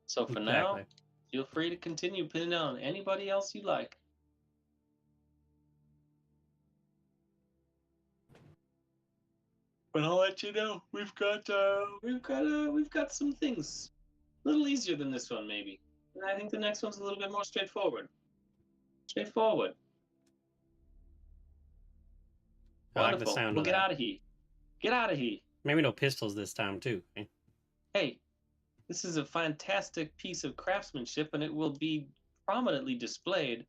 So for now, feel free to continue pinning it on anybody else you like. But I'll let you know. We've got some things a little easier than this one, maybe. And I think the next one's a little bit more straightforward. Straightforward. I like the Wonderful. sound Well, of get that. out of here. Get out of here. Maybe no pistols this time, too. Eh? Hey, this is a fantastic piece of craftsmanship, and it will be prominently displayed.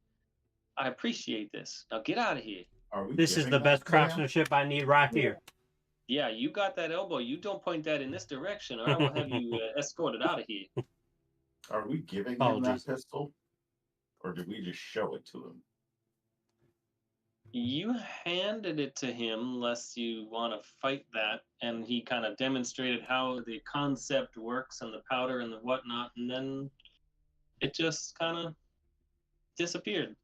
I appreciate this. Now get out of here. This is the best craftsmanship I need right here. Yeah, you got that elbow. You don't point that in this direction, or I will have you escorted out of here. Are we giving him Apologies. that pistol? Or did we just show it to him? You handed it to him, lest you want to fight that, and he kind of demonstrated how the concept works and the powder and the whatnot, and then it just kind of disappeared.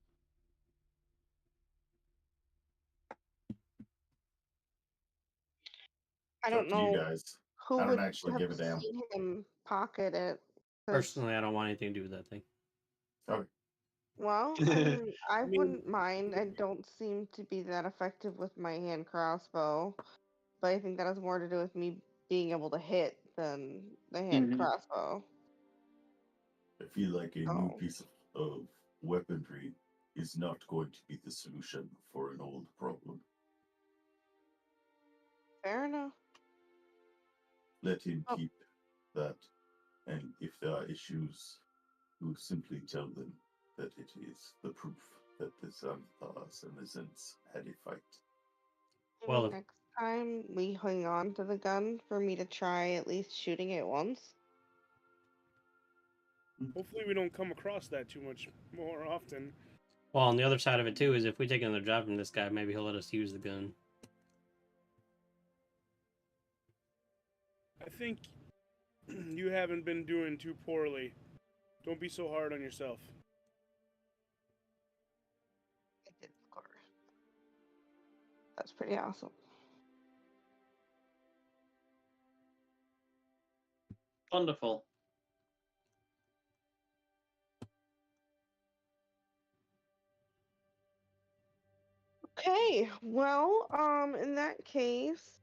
I It's don't up to you know guys. who I would don't actually have give a damn. seen him pocket it. 'cause- Personally, I don't want anything to do with that thing. Okay. Well, I mean, I mean- wouldn't mind. I don't seem to be that effective with my hand crossbow, but I think that has more to do with me being able to hit than the hand Mhm. crossbow. I feel like a new Oh. piece of weaponry is not going to be the solution for an old problem. Fair enough. Let him Oh. keep that, and if there are issues, we'll simply tell them that it is the proof that the Xanthars and the Zents had a fight. Well, Maybe next time we hang on to the gun for me to try at least shooting it once. Hopefully, we don't come across that too much more often. Well, on the other side of it, too, is if we take another job from this guy, maybe he'll let us use the gun. I think you haven't been doing too poorly. Don't be so hard on yourself. I did score. That's pretty awesome. Wonderful. Okay, well, in that case,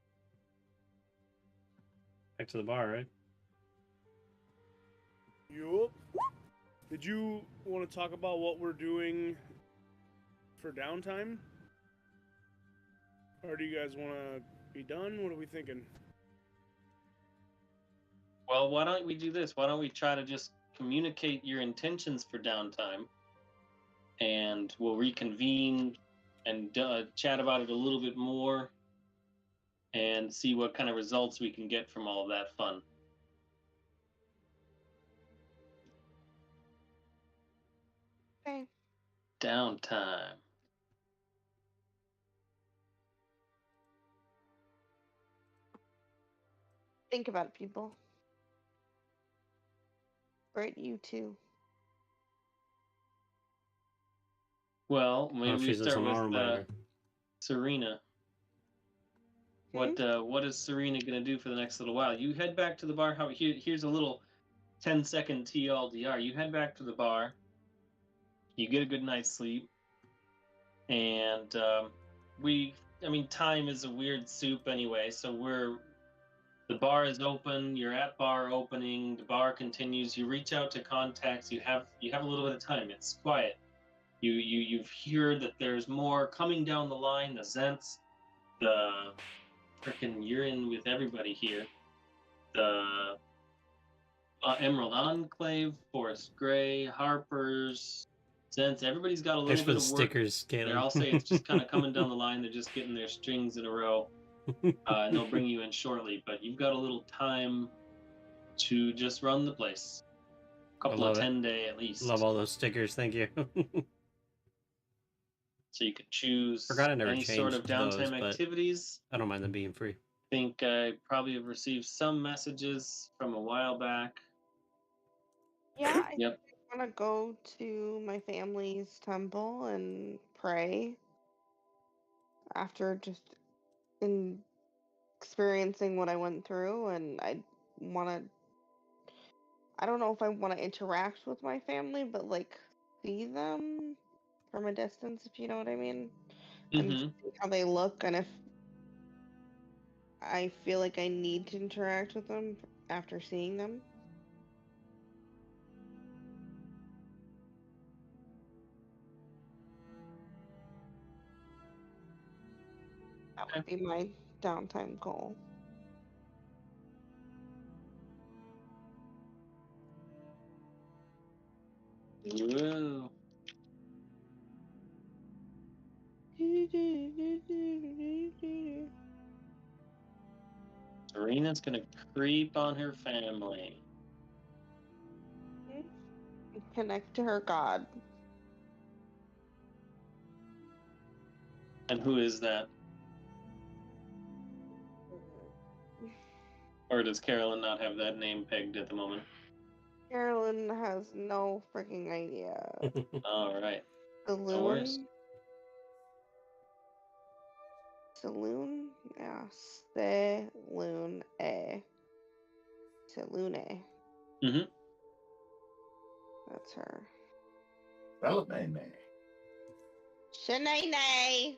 Back to the bar, right? Yup. Did you want to talk about what we're doing for downtime? Or do you guys want to be done? What are we thinking? Well, why don't we do this? Why don't we try to just communicate your intentions for downtime, and we'll reconvene and chat about it a little bit more, and see what kind of results we can get from all of that fun. Okay. Downtime. Think about it, people. Right, you too. Well, Oh, maybe we she's start an with arm rider. Serena. What is Serena gonna do for the next little while? You head back to the bar. Here's a little 10-second TLDR. You head back to the bar. You get a good night's sleep, and time is a weird soup anyway. So the bar is open. You're at bar opening. The bar continues. You reach out to contacts. You have a little bit of time. It's quiet. You've heard that there's more coming down the line. The Zents, the frickin' you're in with everybody here. The Emerald Enclave, Forest Grey, Harper's, Zents. Everybody's got a Thanks little for bit the of work. stickers, Caleb. I'll say it's just kind of coming down the line. They're just getting their strings in a row, and they'll bring you in shortly. But you've got a little time to just run the place. A couple of 10-day at least. Love all those stickers. Thank you. So you could choose Forgot I never any sort of changed those, downtime but activities. I don't mind them being free. I think I probably have received some messages from a while back. Yeah, I Yep. want to go to my family's temple and pray after just experiencing what I went through, and I don't know if I want to interact with my family, but like see them from a distance, if you know what I mean, and Mm-hmm. see how they look, and if I feel like I need to interact with them after seeing them. That would be my downtime goal. Whoa. Serena's gonna creep on her family. Connect to her god. And who is that? Or does Carolyn not have that name pegged at the moment? Carolyn has no freaking idea. All right. Saloon? Saloon? Yeah. Saloon A. Saloon. Mm-hmm. That's her. Salame. Shanae.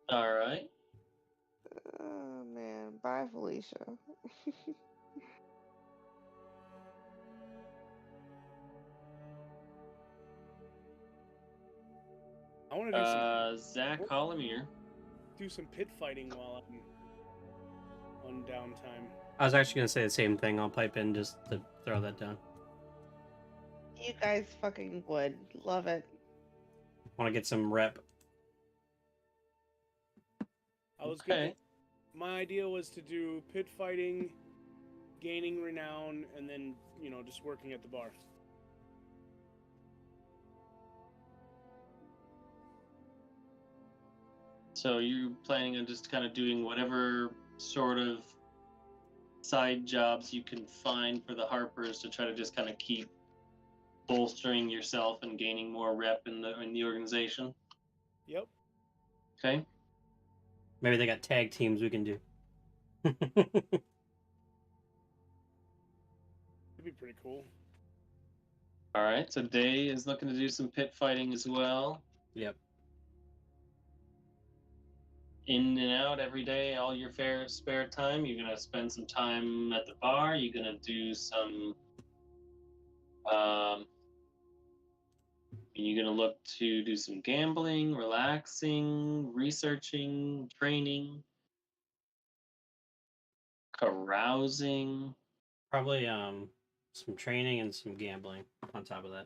All right. Oh man. Bye, Felicia. I want to do Zach Hollomere. some pit fighting while I'm on downtime. I was actually going to say the same thing. I'll pipe in just to throw that down. You guys fucking would. Love it. Want to get some rep. I was good. My idea was to do pit fighting, gaining renown, and then, just working at the bar. So you're planning on just kind of doing whatever sort of side jobs you can find for the Harpers to try to just kind of keep bolstering yourself and gaining more rep in the organization? Yep. Okay. Maybe they got tag teams we can do. That'd be pretty cool. All right. So Day is looking to do some pit fighting as well. Yep. in and out every day, all your spare time? You're gonna spend some time at the bar? You're gonna do some you're gonna look to do some gambling, relaxing, researching, training, carousing. Probably some training and some gambling on top of that.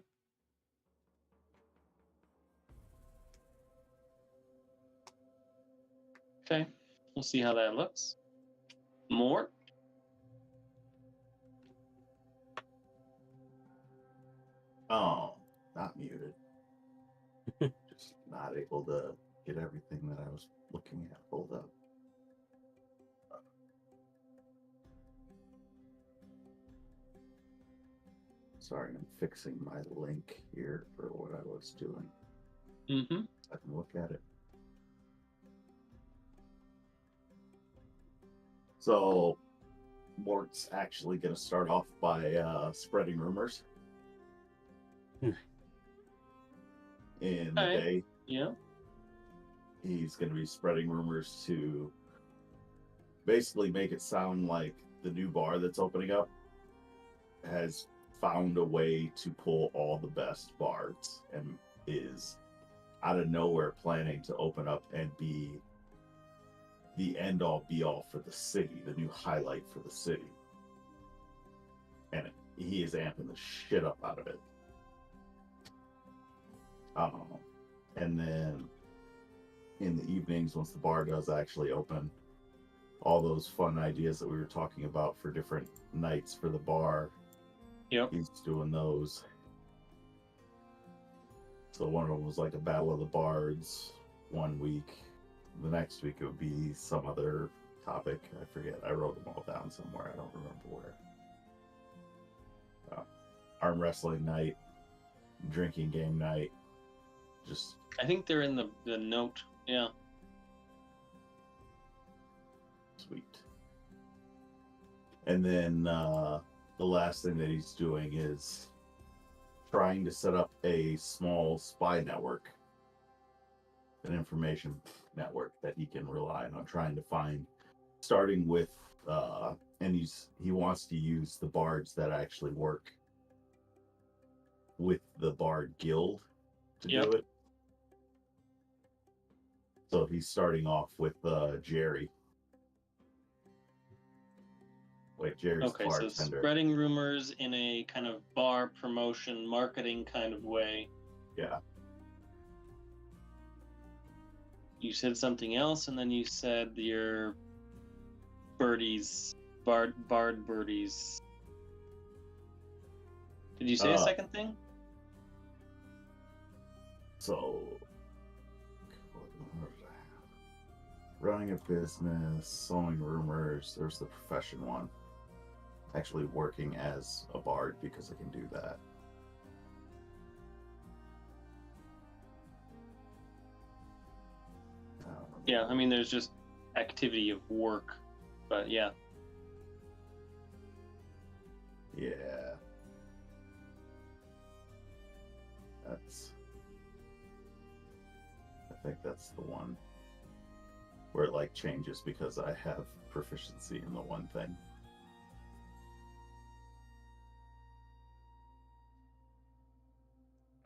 Okay, we'll see how that looks. More? Oh, not muted. Just not able to get everything that I was looking at pulled up. Sorry, I'm fixing my link here for what I was doing. Mm-hmm. I can look at it. So, Mort's actually going to start off by spreading rumors. In the Okay. day, Yeah. he's going to be spreading rumors to basically make it sound like the new bar that's opening up has found a way to pull all the best bards and is out of nowhere planning to open up and be the end all be all for the city, the new highlight for the city. And he is amping the shit up out of it. And then in the evenings, once the bar does actually open, all those fun ideas that we were talking about for different nights for the bar, Yep. he's doing those. So one of them was like a battle of the bards one week. The next week it would be some other topic. I forget. I wrote them all down somewhere. I don't remember where. Arm wrestling night, drinking game night. Just I think they're in the note. Yeah. sweet. And then the last thing that he's doing is trying to set up a small spy network, an information network that he can rely on trying to find, starting with and he wants to use the bards that actually work with the Bard Guild to Yep. do it. So he's starting off with Jerry. Wait, Jerry's Okay, so bartender. spreading rumors in a kind of bar promotion, marketing kind of way. Yeah. You said something else, and then you said your birdies, bard birdies. Did you say a second thing? So, what did I have? Running a business, sowing rumors. There's the profession one. Actually working as a bard because I can do that. Yeah, I mean, there's just activity of work, but yeah. Yeah. I think that's the one where it like changes because I have proficiency in the one thing.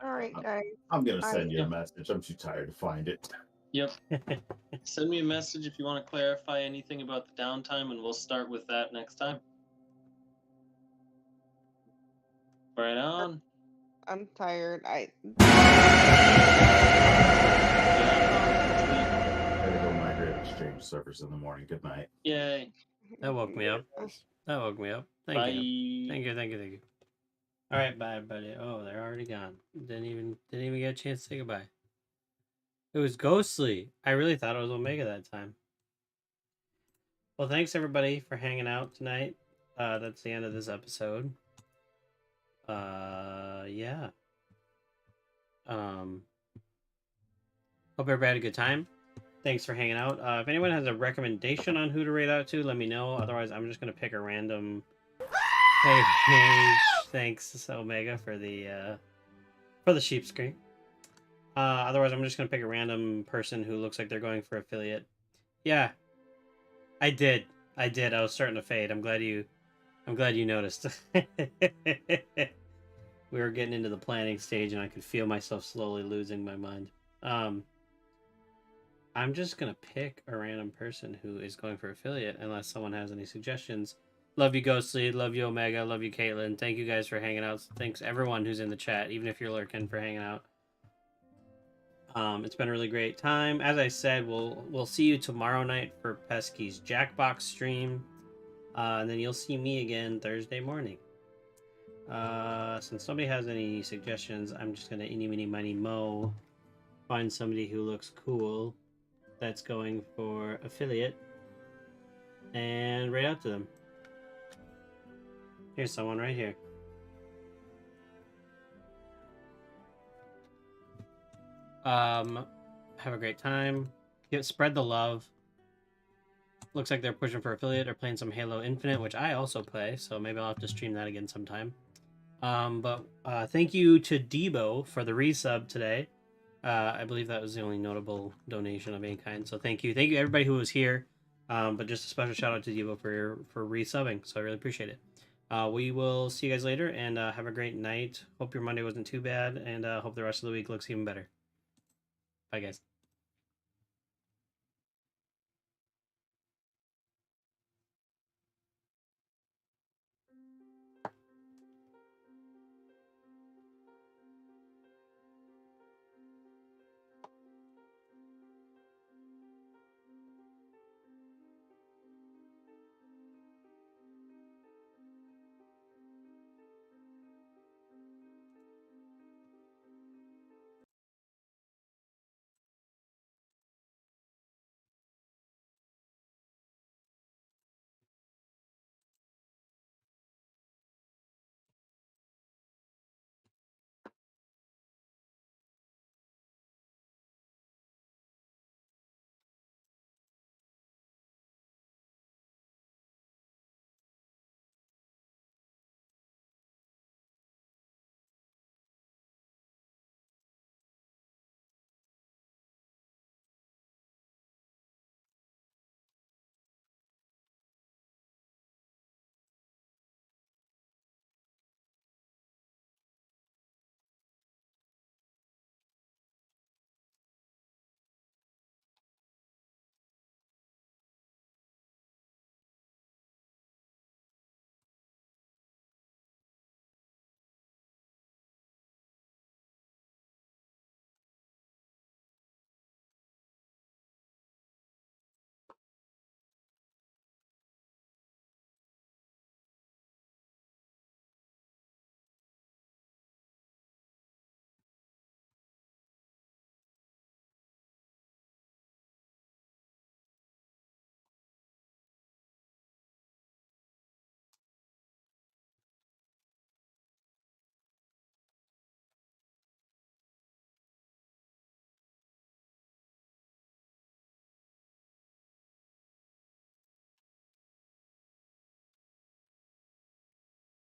All right, guys. I'm gonna send you a message. I'm too tired to find it. Yep. Send me a message if you want to clarify anything about the downtime, and we'll start with that next time. Right on. I'm tired. Gotta go migrate exchange servers in the morning. Good night. Yay. That woke me up. That woke me up. Thank you. Thank you. All right, bye, buddy. Oh, they're already gone. Didn't even get a chance to say goodbye. It was ghostly. I really thought it was Omega that time. Well, thanks everybody for hanging out tonight. That's the end of this episode. Yeah. Hope everybody had a good time. Thanks for hanging out. If anyone has a recommendation on who to raid out to, let me know. Otherwise, I'm just gonna pick a random. Hey, thanks Omega for the sheep screen. Otherwise, I'm just gonna pick a random person who looks like they're going for affiliate, Yeah, I did. I did. I was starting to fade. I'm glad you noticed. We were getting into the planning stage, and I could feel myself slowly losing my mind. I'm just gonna pick a random person who is going for affiliate, unless someone has any suggestions. Love you, Ghostly. Love you, Omega. Love you, Caitlin. Thank you guys for hanging out. Thanks everyone who's in the chat, even if you're lurking, for hanging out. It's been a really great time. As I said, we'll see you tomorrow night for Pesky's Jackbox stream, and then you'll see me again Thursday morning. Since nobody has any suggestions, I'm just gonna eeny, meeny, miny, mo, find somebody who looks cool that's going for affiliate, and write out to them. Here's someone right here. Have a great time. Spread the love. Looks like they're pushing for affiliate or playing some Halo Infinite, which I also play, so maybe I'll have to stream that again sometime. But thank you to Debo for the resub today. I believe that was the only notable donation of any kind, so thank you everybody who was here. But just a special shout out to Debo for resubbing, so I really appreciate it. We will see you guys later, and have a great night. Hope your Monday wasn't too bad, and hope the rest of the week looks even better. Bye, guys.